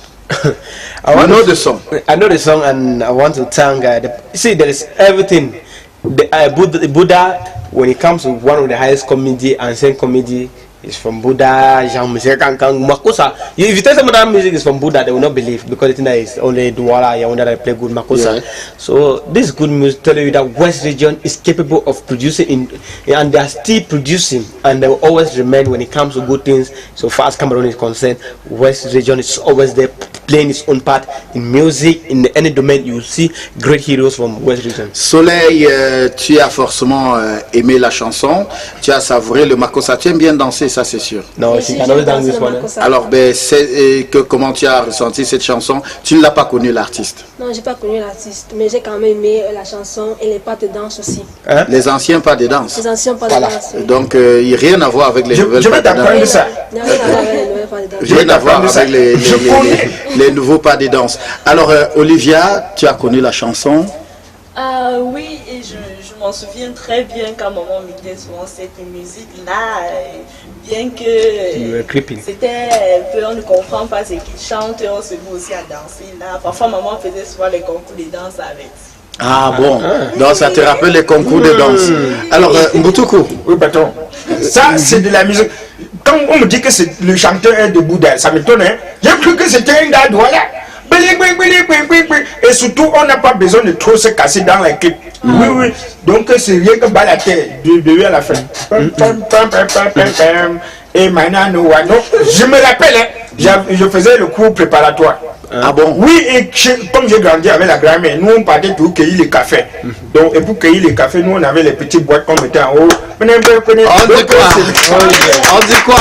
Speaker 1: I know the song.
Speaker 5: I know the song, and I want to thank. See, there is everything. The Buddha, when it comes to one of the highest comedy, ancient comedy, is from Buddha. Makosa. If you tell someone that music is from Buddha, they will not believe because they think that it's only Douala, Yaoundé that play good Makosa. Yeah. So this good music tell you that West region is capable of producing, and they are still producing, and they will always remain when it comes to good things. So far as Cameroon is concerned, West region is always there, playing its own part in music, in any domain. You will see great heroes from West region. Soleil,
Speaker 1: tu as forcément aimé la chanson, tu as savouré le Makosa, tu aimes bien danser, ça c'est sûr.
Speaker 5: Non, je cannot dance this one.
Speaker 1: Alors, comment tu as ressenti cette chanson? Tu ne l'as pas connu l'artiste?
Speaker 4: Non, j'ai pas connu l'artiste, mais j'ai quand même aimé la chanson et les pas de danse aussi.
Speaker 1: Hein? Les anciens pas de danse.
Speaker 4: Les anciens pas de danse. Oui.
Speaker 1: Donc, il n'y a rien à voir avec les nouvelles pas de danse.
Speaker 2: Je vais t'apprendre ça.
Speaker 1: Rien à voir avec les nouveaux pas de danse. Alors, Olivia, tu as connu la chanson?
Speaker 3: Oui, et je m'en souviens très bien quand maman mettait souvent cette musique-là, bien que c'était un peu, on ne comprend pas ce qu'il chante, on se met aussi à danser là. Parfois maman faisait souvent les concours de danse avec.
Speaker 1: Ah bon, donc ça te rappelle les concours de danse. Alors, Mboutoukou.
Speaker 2: Oui, patron. Ça, c'est de la musique. Quand on me dit que le chanteur est de Bouddha, ça m'étonne. Hein? J'ai cru que c'était un gars voilà. Et surtout, on n'a pas besoin de trop se casser dans les clips. Oui, oui. Donc, c'est rien que bas la tête, de lui à la fin. Et maintenant, je me rappelle, hein, je faisais le cours préparatoire.
Speaker 1: Ah bon?
Speaker 2: Oui, et comme j'ai grandi avec la grand-mère, nous on partait pour cueillir les cafés. Donc, et pour cueillir les cafés, nous on avait les petites boîtes qu'on mettait en haut.
Speaker 1: On dit quoi? On dit quoi?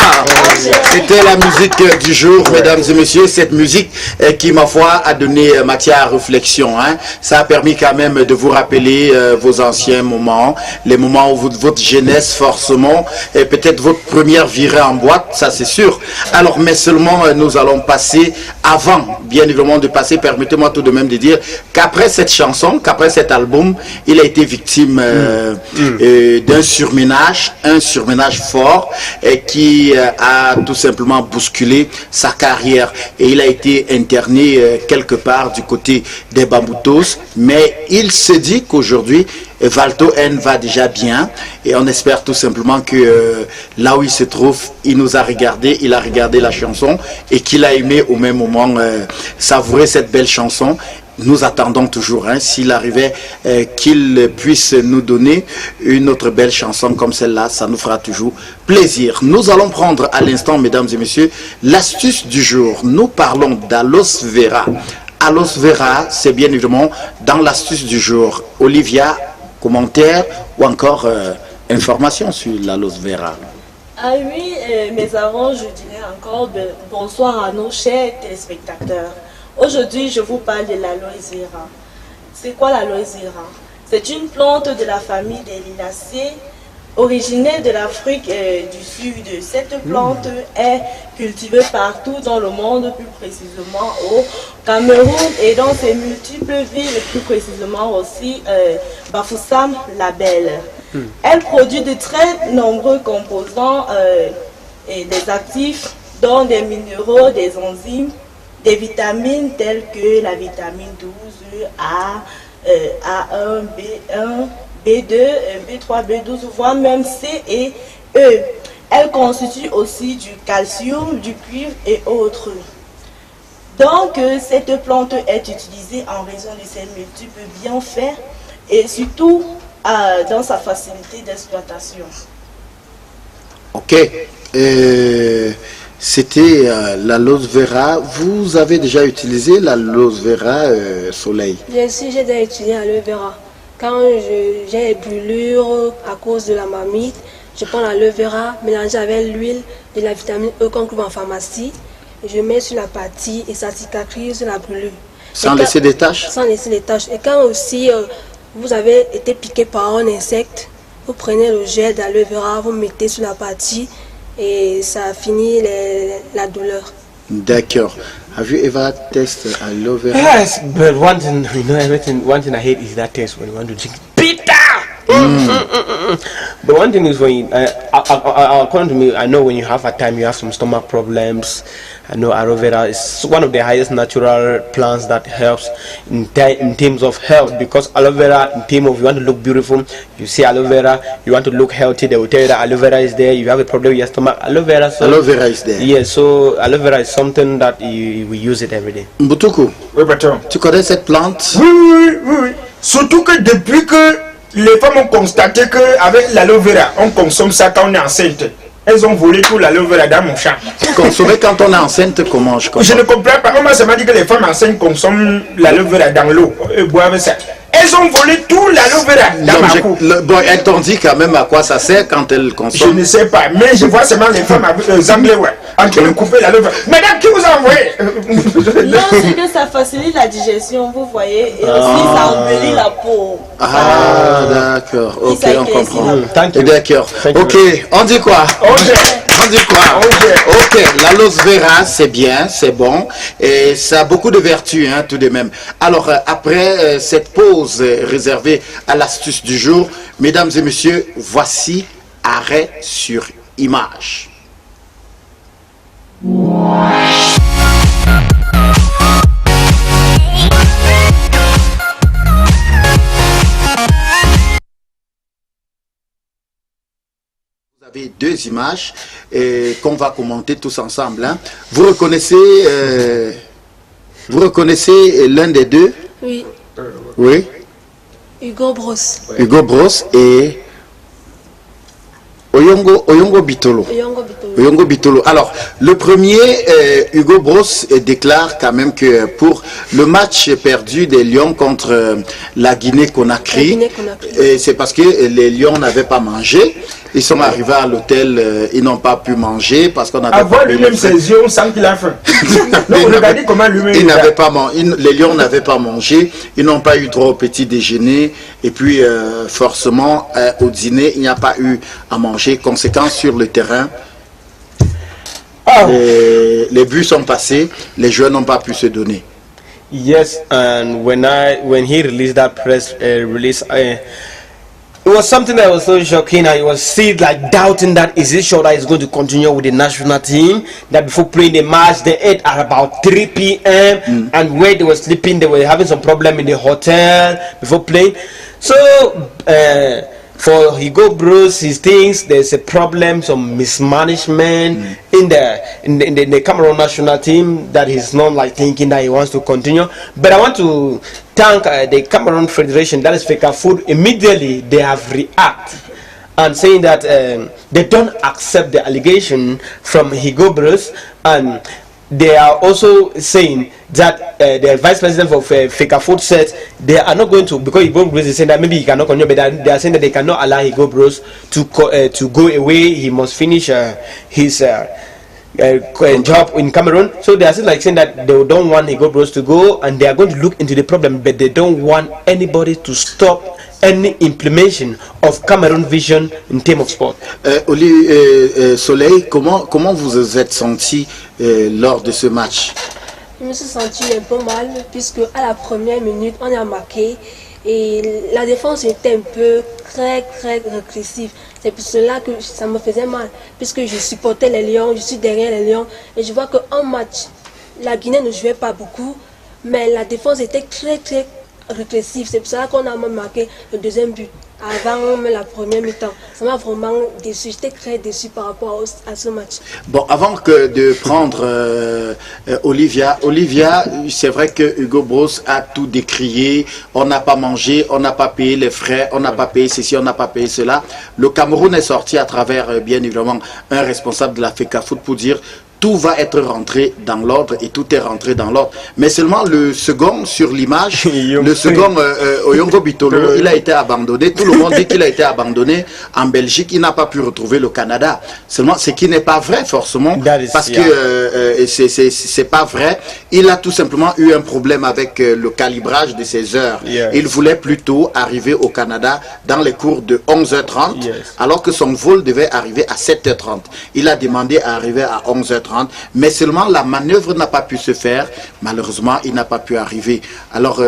Speaker 1: C'était la musique du jour, mesdames et messieurs. Cette musique qui, ma foi, a donné matière à réflexion. Hein. Ça a permis quand même de vous rappeler vos anciens moments, les moments où votre jeunesse, forcément, et peut-être votre première virée en boîte, ça c'est sûr. Alors, mais seulement nous allons passer avant, bien évidemment de passer, permettez-moi tout de même de dire qu'après cette chanson, qu'après cet album, il a été victime d'un surménage fort qui a tout simplement bousculé sa carrière et il a été interné quelque part du côté des Bamboutos, mais il se dit qu'aujourd'hui Valto N va déjà bien et on espère tout simplement que là où il se trouve, il nous a regardé, il a regardé la chanson et qu'il a aimé au même moment savourer cette belle chanson. Nous attendons toujours, hein, s'il arrivait qu'il puisse nous donner une autre belle chanson comme celle-là, ça nous fera toujours plaisir. Nous allons prendre à l'instant, mesdames et messieurs, l'astuce du jour. Nous parlons d'Aloe Vera. Aloe Vera, c'est bien évidemment dans l'astuce du jour. Olivia, commentaire ou encore information sur l'Aloe Vera?
Speaker 3: Ah oui, mais avant, je dirais encore bonsoir à nos chers téléspectateurs. Aujourd'hui, je vous parle de l'aloe vera. C'est quoi l'aloe vera? C'est une plante de la famille des liliacées, originaire de l'Afrique du Sud. Cette plante est cultivée partout dans le monde, plus précisément au Cameroun et dans ses multiples villes, plus précisément aussi Bafoussam, la Belle. Elle produit de très nombreux composants et des actifs, dont des minéraux, des enzymes, des vitamines telles que la vitamine 12, A1, B1, B2, B3, B12, voire même C et E. Elle constitue aussi du calcium, du cuivre et autres. Donc, cette plante est utilisée en raison de ses multiples bienfaits et surtout dans sa facilité d'exploitation.
Speaker 1: Ok. C'était l'aloe vera. Vous avez déjà utilisé l'aloe vera, Soleil?
Speaker 4: J'ai déjà utilisé l'aloe vera. Quand j'ai des brûlures à cause de la marmite, je prends l'aloe vera mélangée avec l'huile, de la vitamine E qu'on trouve en pharmacie. Je mets sur la partie et ça cicatrise la brûlure.
Speaker 1: Sans laisser des taches?
Speaker 4: Sans laisser des taches. Et quand aussi vous avez été piqué par un insecte, vous prenez le gel d'aloe vera, vous mettez sur la partie et ça finit la douleur.
Speaker 1: D'accord. Have you ever tested aloe vera?
Speaker 5: Yes, but one thing, you know, one thing I hate is that taste when you want to drink bitter. But one thing is when you, according to me, I know when you have a time you have some stomach problems. I know aloe vera is one of the highest natural plants that helps in terms of health, because aloe vera, in terms of you want to look beautiful, you see aloe vera, you want to look healthy, they will tell you that aloe vera is there. If you have a problem with your stomach, aloe vera. So,
Speaker 1: aloe vera is there.
Speaker 5: Yeah, so aloe vera is something that we use it every day.
Speaker 1: Mbutuku,
Speaker 2: Oui, patron.
Speaker 1: tu connais cette plante?
Speaker 2: Oui. Surtout que depuis que les femmes ont constaté qu'avec l'aloe vera, on consomme ça quand on est enceinte. Elles ont volé tout l'aloe vera dans mon champ.
Speaker 1: Consommer quand on est enceinte, comment je comprends?
Speaker 2: Je ne comprends pas. On m'a seulement dit que les femmes enceintes consomment l'aloe vera dans l'eau et boivent ça. Elles ont volé tout l'aloe vera dans ma cour.
Speaker 1: Bon, elles t'ont dit quand même à quoi ça sert quand elles consomment.
Speaker 2: Je ne sais pas, mais je vois seulement les femmes avec les anglais en train de couper l'aloe vera. Madame, qui vous a envoyé?
Speaker 3: Non, c'est que ça facilite la digestion, vous voyez, et aussi ça embellit la peau.
Speaker 1: Ah, d'accord. Ok, on comprend.
Speaker 5: D'accord.
Speaker 1: Ok, on dit quoi? On dit quoi? Ok, l'aloe vera, c'est bien, c'est bon, et ça a beaucoup de vertus, hein, tout de même. Alors, après cette pause réservée à l'astuce du jour, mesdames et messieurs, voici arrêt sur image. Vous avez deux images qu'on va commenter tous ensemble. Hein. Vous reconnaissez l'un des deux?
Speaker 4: Oui.
Speaker 1: Oui.
Speaker 4: Hugo Bross.
Speaker 1: Hugo Bross et Oyongo Bitolo. Oyongo Bitolo. Alors, le premier, Hugo Bross déclare quand même que pour le match perdu des Lions contre la Guinée-Conakry, c'est parce que les Lions n'avaient pas mangé. Ils sont arrivés à l'hôtel, ils n'ont pas pu manger parce qu'on avait
Speaker 2: avoir lui-même ses yeux sans qu'il a faim. Donc regardez comment lui-même
Speaker 1: les Lions n'avaient pas mangé, ils n'ont pas eu droit au petit déjeuner et puis forcément au dîner il n'y a pas eu à manger. Conséquence sur le terrain, les buts sont passés, les joueurs n'ont pas pu se donner.
Speaker 5: Yes, and when he released that press release, it was something that was so shocking. I was still like doubting that is it sure that he's going to continue with the national team. That before playing the match, they ate at about 3 p.m. and where they were sleeping, they were having some problem in the hotel before playing. So for Hugo Bross, he thinks there's a problem, some mismanagement in the Cameroon national team, that he's not like thinking that he wants to continue. But I want to thank the Cameroon Federation, that is FECAFOOT. Immediately they have reacted and saying that they don't accept the allegation from Hugo Bross, and they are also saying that the vice president of FECAFOOT said they are not going to, because Hugo Bross is saying that maybe he cannot continue, but they are saying that they cannot allow Hugo Bross to go away. He must finish his job in Cameroon. So they are still like saying that they don't want Hugo Bross to go, and they are going to look into the problem, but they don't want anybody to stop any implementation of Cameroon vision in terms of sport.
Speaker 1: Soleil, comment vous vous êtes senti lors de ce match?
Speaker 4: Je me suis senti un peu mal puisque à la première minute on a marqué et la défense était un peu très régressive. C'est pour cela que ça me faisait mal puisque je supportais les Lions, je suis derrière les Lions et je vois qu'en match la Guinée ne jouait pas beaucoup mais la défense était très régressive. C'est pour cela qu'on a marqué le deuxième but avant même la première mi-temps. Ça m'a vraiment déçu, j'étais très déçu par rapport à ce match.
Speaker 1: Bon, avant de prendre Olivia, c'est vrai que Hugo Bross a tout décrié. On n'a pas mangé, on n'a pas payé les frais, on n'a pas payé ceci, on n'a pas payé cela. Le Cameroun est sorti à travers, bien évidemment, un responsable de la FECAFOOT pour dire tout va être rentré dans l'ordre et tout est rentré dans l'ordre. Mais seulement le second sur l'image, le second Oyongo Bitolo, il a été abandonné. Tout le monde dit qu'il a été abandonné en Belgique. Il n'a pas pu retrouver le Canada. Seulement, ce qui n'est pas vrai forcément, parce que c'est pas vrai. Il a tout simplement eu un problème avec le calibrage de ses heures. Il voulait plutôt arriver au Canada dans les cours de 11h30, alors que son vol devait arriver à 7h30. Il a demandé à arriver à 11h30. Mais seulement la manœuvre n'a pas pu se faire. Malheureusement, il n'a pas pu arriver. Alors,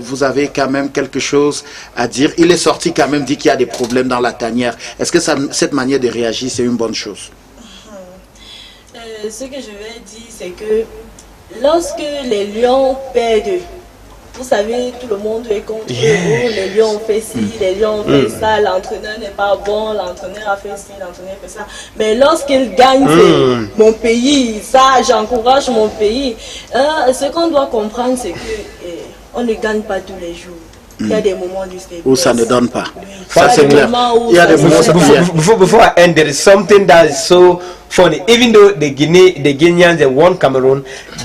Speaker 1: vous avez quand même quelque chose à dire. Il est sorti quand même, dit qu'il y a des problèmes dans la tanière. Est-ce que cette manière de réagir, c'est une bonne chose?
Speaker 3: Ce que je vais dire, c'est que lorsque les lions perdent, vous savez, tout le monde est contre eux. Les lions ont fait ci, les lions ont fait ça, l'entraîneur n'est pas bon, l'entraîneur a fait ci, l'entraîneur a fait ça. Mais lorsqu'ils gagnent, c'est mon pays, ça, j'encourage mon pays. Ce qu'on doit comprendre, c'est que on ne gagne pas tous les jours. Il y a des moments du faiblesse
Speaker 1: où ça ne donne pas.
Speaker 3: Ça, c'est clair.
Speaker 1: Il y a des moments
Speaker 5: before I end, there is something that is so funny. Even though the Guineans, they won Cameroon,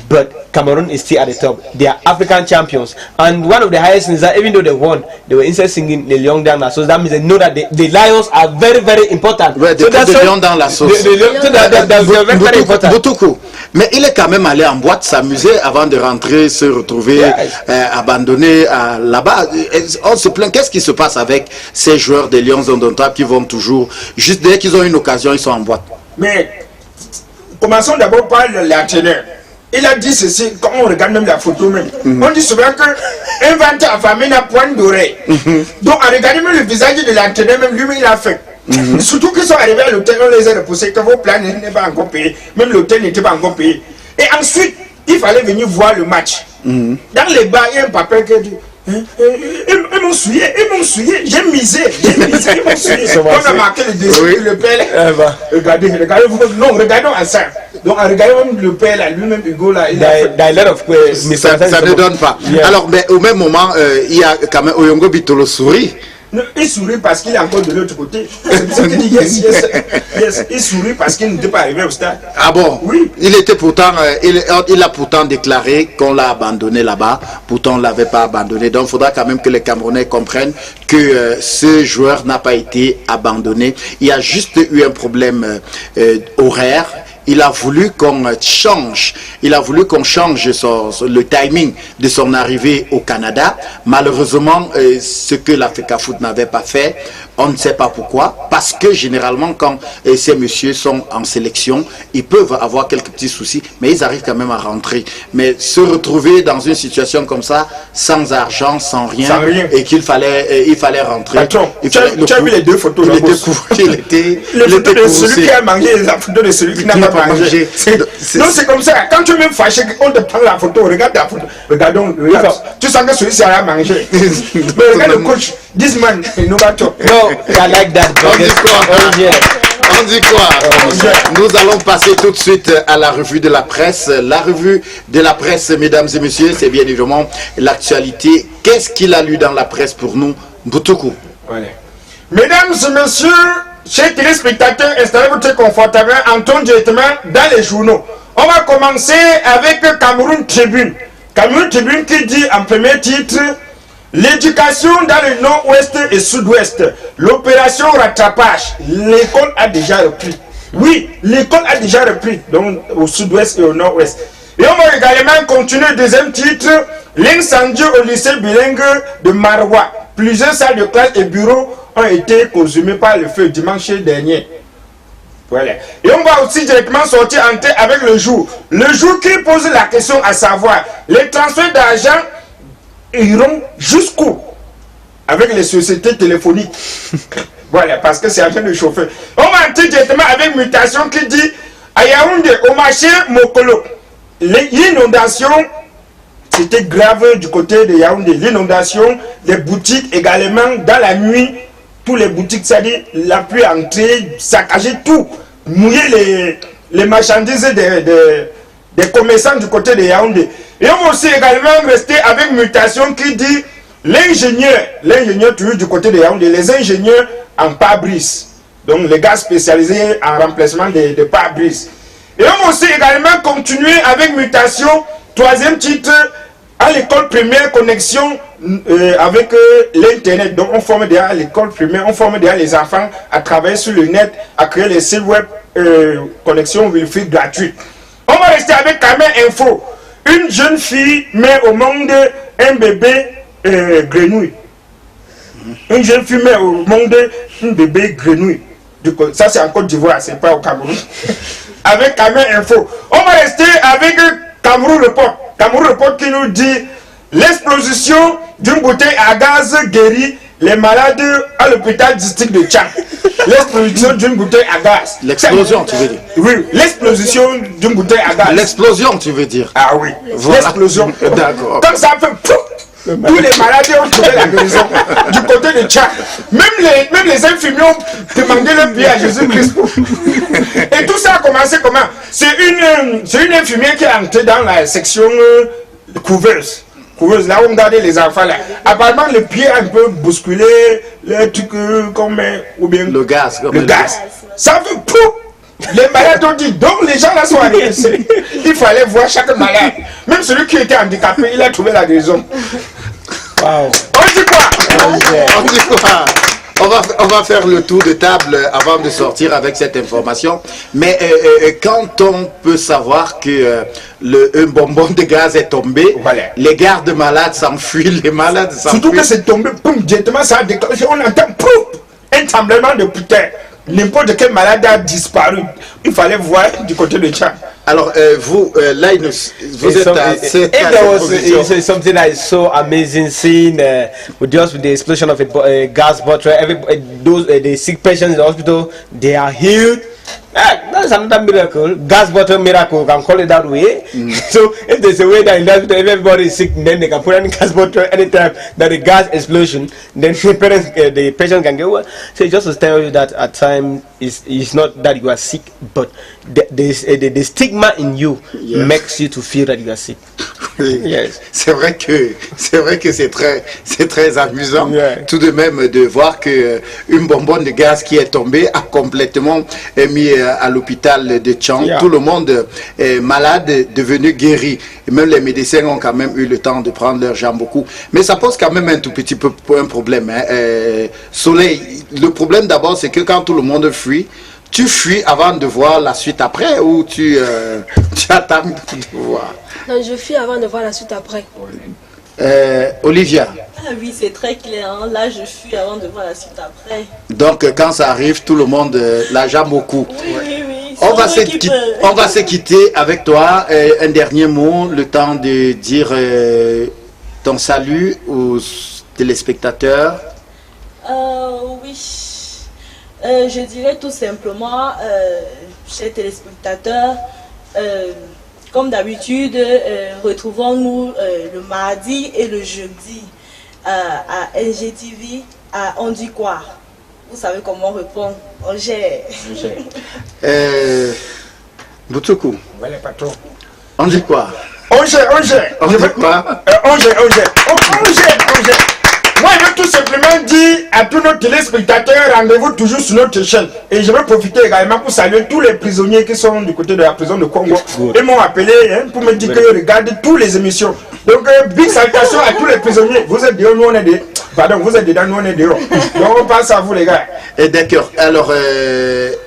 Speaker 5: but Cameroon is still at the top. They are African champions. And one of the highest things is that even though they won, they were inside singing the Lion dans la sauce. That means they know that the Lions are very, very important.
Speaker 1: Ouais, so that's the Lion dans la sauce.
Speaker 5: Very important.
Speaker 1: Boutoukou. Mais il est quand même allé en boîte s'amuser avant de rentrer, se retrouver abandonné là-bas. On se plaint. Qu'est-ce qui se passe avec ces joueurs des Lions indomptables qui vont toujours, juste dès qu'ils ont une occasion, ils sont en boîte?
Speaker 2: Mais commençons d'abord par l'entraîneur. Il a dit ceci, quand on regarde même la photo même. On dit souvent que un ventre affamé n'a point d'oreille. Donc en regardant même le visage de l'entraîneur, même lui, il a fait. Surtout qu'ils sont arrivés à l'hôtel, on les a repoussés, que vos plans n'étaient pas encore payés. Même l'hôtel n'était pas encore payé. Et ensuite, il fallait venir voir le match. Dans les bars, il y a un papa qui dit ils m'ont souillé, j'ai misé, ils m'ont souillé. On a marqué le dessus, le père. Regardez, non, regardons à ça. Donc, en regardant même le père là, lui-même, Hugo là, il a
Speaker 1: ça ne donne pas. Alors, mais au même moment, il y a quand même Oyongo Bitolo sourit.
Speaker 2: Non, il sourit parce qu'il est encore de l'autre côté. C'est ça qu'il dit yes. Il sourit parce qu'il n'était pas arrivé au stade.
Speaker 1: Ah bon?
Speaker 2: Oui.
Speaker 1: Il était pourtant, il a pourtant déclaré qu'on l'a abandonné là-bas. Pourtant, on ne l'avait pas abandonné. Donc, il faudra quand même que les Camerounais comprennent que ce joueur n'a pas été abandonné. Il y a juste eu un problème horaire. Il a voulu qu'on change, le timing de son arrivée au Canada. Malheureusement, ce que la FECAFOOT n'avait pas fait, on ne sait pas pourquoi. Parce que généralement, quand ces messieurs sont en sélection, ils peuvent avoir quelques petits soucis, mais ils arrivent quand même à rentrer. Mais se retrouver dans une situation comme ça, sans argent, sans rien. Et qu'il fallait, il fallait rentrer.
Speaker 2: Patron, tu as vu les deux photos?
Speaker 1: Il était
Speaker 2: celui qui a mangé et la photo de celui qui n'a pas mangé. Non, c'est comme ça. Quand tu es même fâché, on te prend la photo, regarde la photo. Regardons, tu sens que celui-ci a mangé. Mais regarde le coach, this man, il nous va tout.
Speaker 5: No, I like that.
Speaker 1: On dit quoi? Nous allons passer tout de suite à la revue de la presse. La revue de la presse, mesdames et messieurs, c'est bien évidemment l'actualité. Qu'est-ce qu'il a lu dans la presse pour nous, Boutoukou?
Speaker 2: Mesdames et messieurs, chers téléspectateurs, installez-vous très confortablement, entrons directement dans les journaux. On va commencer avec Cameroun Tribune. Cameroun Tribune qui dit en premier titre: l'éducation dans le nord-ouest et sud-ouest. L'opération rattrapage. L'école a déjà repris. Oui, l'école a déjà repris. Donc au sud-ouest et au nord-ouest. Et on va également continuer, deuxième titre: l'incendie au lycée bilingue de Maroua. Plusieurs salles de classe et bureaux ont été consumés par le feu dimanche dernier. Voilà. Et on va aussi directement sortir en tête avec le jour. Le jour qui pose la question à savoir: les transferts d'argent iront jusqu'où avec les sociétés téléphoniques? Voilà, parce que c'est en train de chauffer. On va entrer directement avec Mutation qui dit: à Yaoundé, au marché Mokolo, l'inondation, c'était grave du côté de Yaoundé. L'inondation, les boutiques également, dans la nuit, tous les boutiques, c'est-à-dire la pluie entrée, saccager tout, mouiller les marchandises des commerçants du côté de Yaoundé. Et on va aussi également rester avec Mutation qui dit: l'ingénieur toujours du côté de Yaoundé, les ingénieurs en pare-brise, donc les gars spécialisés en remplacement des pare-brise. Et on va aussi également continuer avec mutation, 3e titre, à l'école primaire, connexion avec l'internet. Donc on forme déjà à l'école primaire, on forme déjà les enfants à travailler sur le net, à créer les sites web, connexion Wi-Fi gratuite. On va rester avec Camer Info. Une jeune fille met au monde un bébé grenouille. Une jeune fille met au monde un bébé grenouille. Ça c'est en Côte d'Ivoire, c'est pas au Cameroun. Avec Camer Info. On va rester avec Cameroun Report. Cameroun Report qui nous dit l'explosion d'une bouteille à gaz guérit les malades à l'hôpital district de Tchad. L'explosion d'une bouteille à gaz.
Speaker 1: L'explosion, tu veux dire?
Speaker 2: Oui, l'explosion d'une bouteille à gaz.
Speaker 1: L'explosion, tu veux dire?
Speaker 2: Ah oui, voilà. L'explosion.
Speaker 1: D'accord.
Speaker 2: Comme ça fait pouf, tous les malades ont trouvé la guérison du côté de Tchad. Même les infirmiers ont demandé le pied à Jésus-Christ. Et tout ça a commencé comment? C'est une infirmière qui est entrée dans la section couveuse. Là où on gardait les enfants là. Apparemment le pied a un peu bousculé, le truc comme ou bien
Speaker 1: le gaz.
Speaker 2: Le gaz. Ça fait pouf. Les malades ont dit, donc les gens là sont arrivés ici. Il fallait voir chaque malade. Même celui qui était handicapé, il a trouvé la guérison.
Speaker 5: Wow.
Speaker 2: On dit quoi?
Speaker 1: On dit quoi? On va faire le tour de table avant de sortir avec cette information. Mais quand on peut savoir que un bonbon de gaz est tombé, voilà. Les gardes malades s'enfuient, les malades s'enfuient.
Speaker 2: Surtout que c'est tombé, boum, directement ça a déclenché, on entend pouf, un tremblement de putain. N'importe quel malade a disparu. Il fallait voir du côté de Tchad.
Speaker 1: Alors, vous, Linus, vous êtes à cette position.
Speaker 5: If there was something that is so amazing, seeing with the explosion of a gas bottle, the sick patients in the hospital, they are healed. That's another miracle. Gas bottle miracle, we can call it that way. So if there's a way that in the hospital, if everybody is sick, then they can put any gas bottle anytime that a gas explosion, then the patient can get well. So just to tell you that at times it's not that you are sick, but the stigma in you makes you to feel that you are sick.
Speaker 1: Yes. C'est vrai que c'est très amusant tout de même de voir que une bonbonne de gaz qui est tombée a complètement mis à l'hôpital de Tchang. Tout le monde est malade, devenu guéri. Et même les médecins ont quand même eu le temps de prendre leurs jambes beaucoup. Mais ça pose quand même un tout petit peu un problème. Soleil, le problème d'abord c'est que quand tout le monde fuit, tu fuis avant de voir la suite après ou tu attends de voir?
Speaker 4: Non, je fuis avant de voir la suite après.
Speaker 1: Olivia.
Speaker 3: Ah oui, c'est très clair. Hein. Là, je fuis avant de voir la suite après.
Speaker 1: Donc, quand ça arrive, tout le monde la jambe au cou.
Speaker 3: Oui.
Speaker 1: On va se quitter avec toi. Un dernier mot, le temps de dire ton salut aux téléspectateurs.
Speaker 3: Oui. Je dirais tout simplement, chers téléspectateurs, comme d'habitude, retrouvons-nous le mardi et le jeudi à NGTV, à On dit quoi? Vous savez comment on répond, on gère.
Speaker 1: Boutoukou.
Speaker 2: Voilà, patron.
Speaker 1: On dit quoi?
Speaker 2: On gère.
Speaker 1: On dit quoi?
Speaker 2: On gère. Moi, je veux tout simplement dire à tous nos téléspectateurs, rendez-vous toujours sur notre chaîne. Et je veux profiter également pour saluer tous les prisonniers qui sont du côté de la prison de Congo. Ils m'ont appelé pour me dire qu'ils regardent toutes les émissions. Donc, big salutation à tous les prisonniers. Vous êtes dehors, nous on est dehors. Pardon, vous êtes dedans, nous on est dehors. Donc, on passe à vous les gars.
Speaker 1: D'accord. Alors,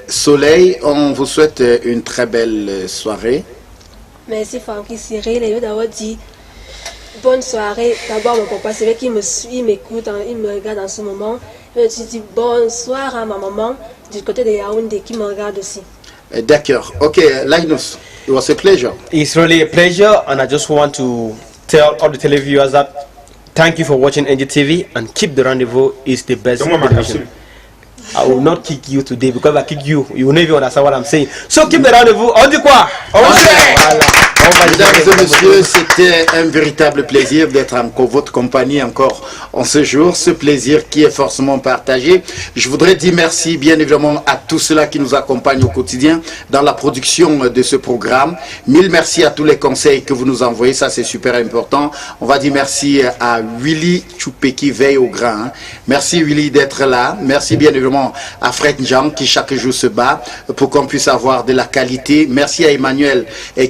Speaker 1: Soleil, on vous souhaite une très belle soirée.
Speaker 4: Merci Francky Cyril. Et je d'abord dit bonne soirée. D'abord mon papa, c'est vrai qu'il me suit, il m'écoute, il me regarde en ce moment. Je me dis bonsoir à ma maman du côté de Yaoundé qui me regarde aussi.
Speaker 1: D'accord. Ok, Linus, it was a pleasure.
Speaker 5: It's really a pleasure, and I just want to tell all the televiewers that thank you for watching NGTV and keep the rendezvous is the best television. I will not kick you today because if I kick you, you will never understand what I'm saying. So keep the rendezvous. On dit quoi? On
Speaker 1: Mesdames et messieurs, c'était un véritable plaisir d'être en votre compagnie encore en ce jour. Ce plaisir qui est forcément partagé. Je voudrais dire merci bien évidemment à tous ceux-là qui nous accompagnent au quotidien dans la production de ce programme. Mille merci à tous les conseils que vous nous envoyez. Ça, c'est super important. On va dire merci à Willy Choupeki Veille au Grain. Hein. Merci Willy d'être là. Merci bien évidemment à Fred Njang qui chaque jour se bat pour qu'on puisse avoir de la qualité. Merci à Emmanuel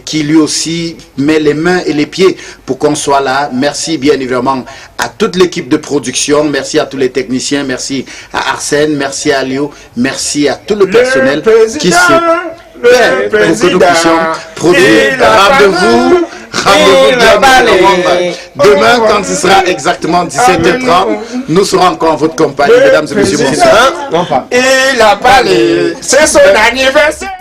Speaker 1: qui lui aussi met les mains et les pieds pour qu'on soit là. Merci bien évidemment à toute l'équipe de production. Merci à tous les techniciens. Merci à Arsène. Merci à Léo. Merci à tout le personnel qui se fait pour que nous puissions produire. Rendez-vous. Demain, quand ce sera exactement 17h30, nous serons encore en votre compagnie, mesdames et messieurs.
Speaker 2: Il a parlé, c'est son anniversaire.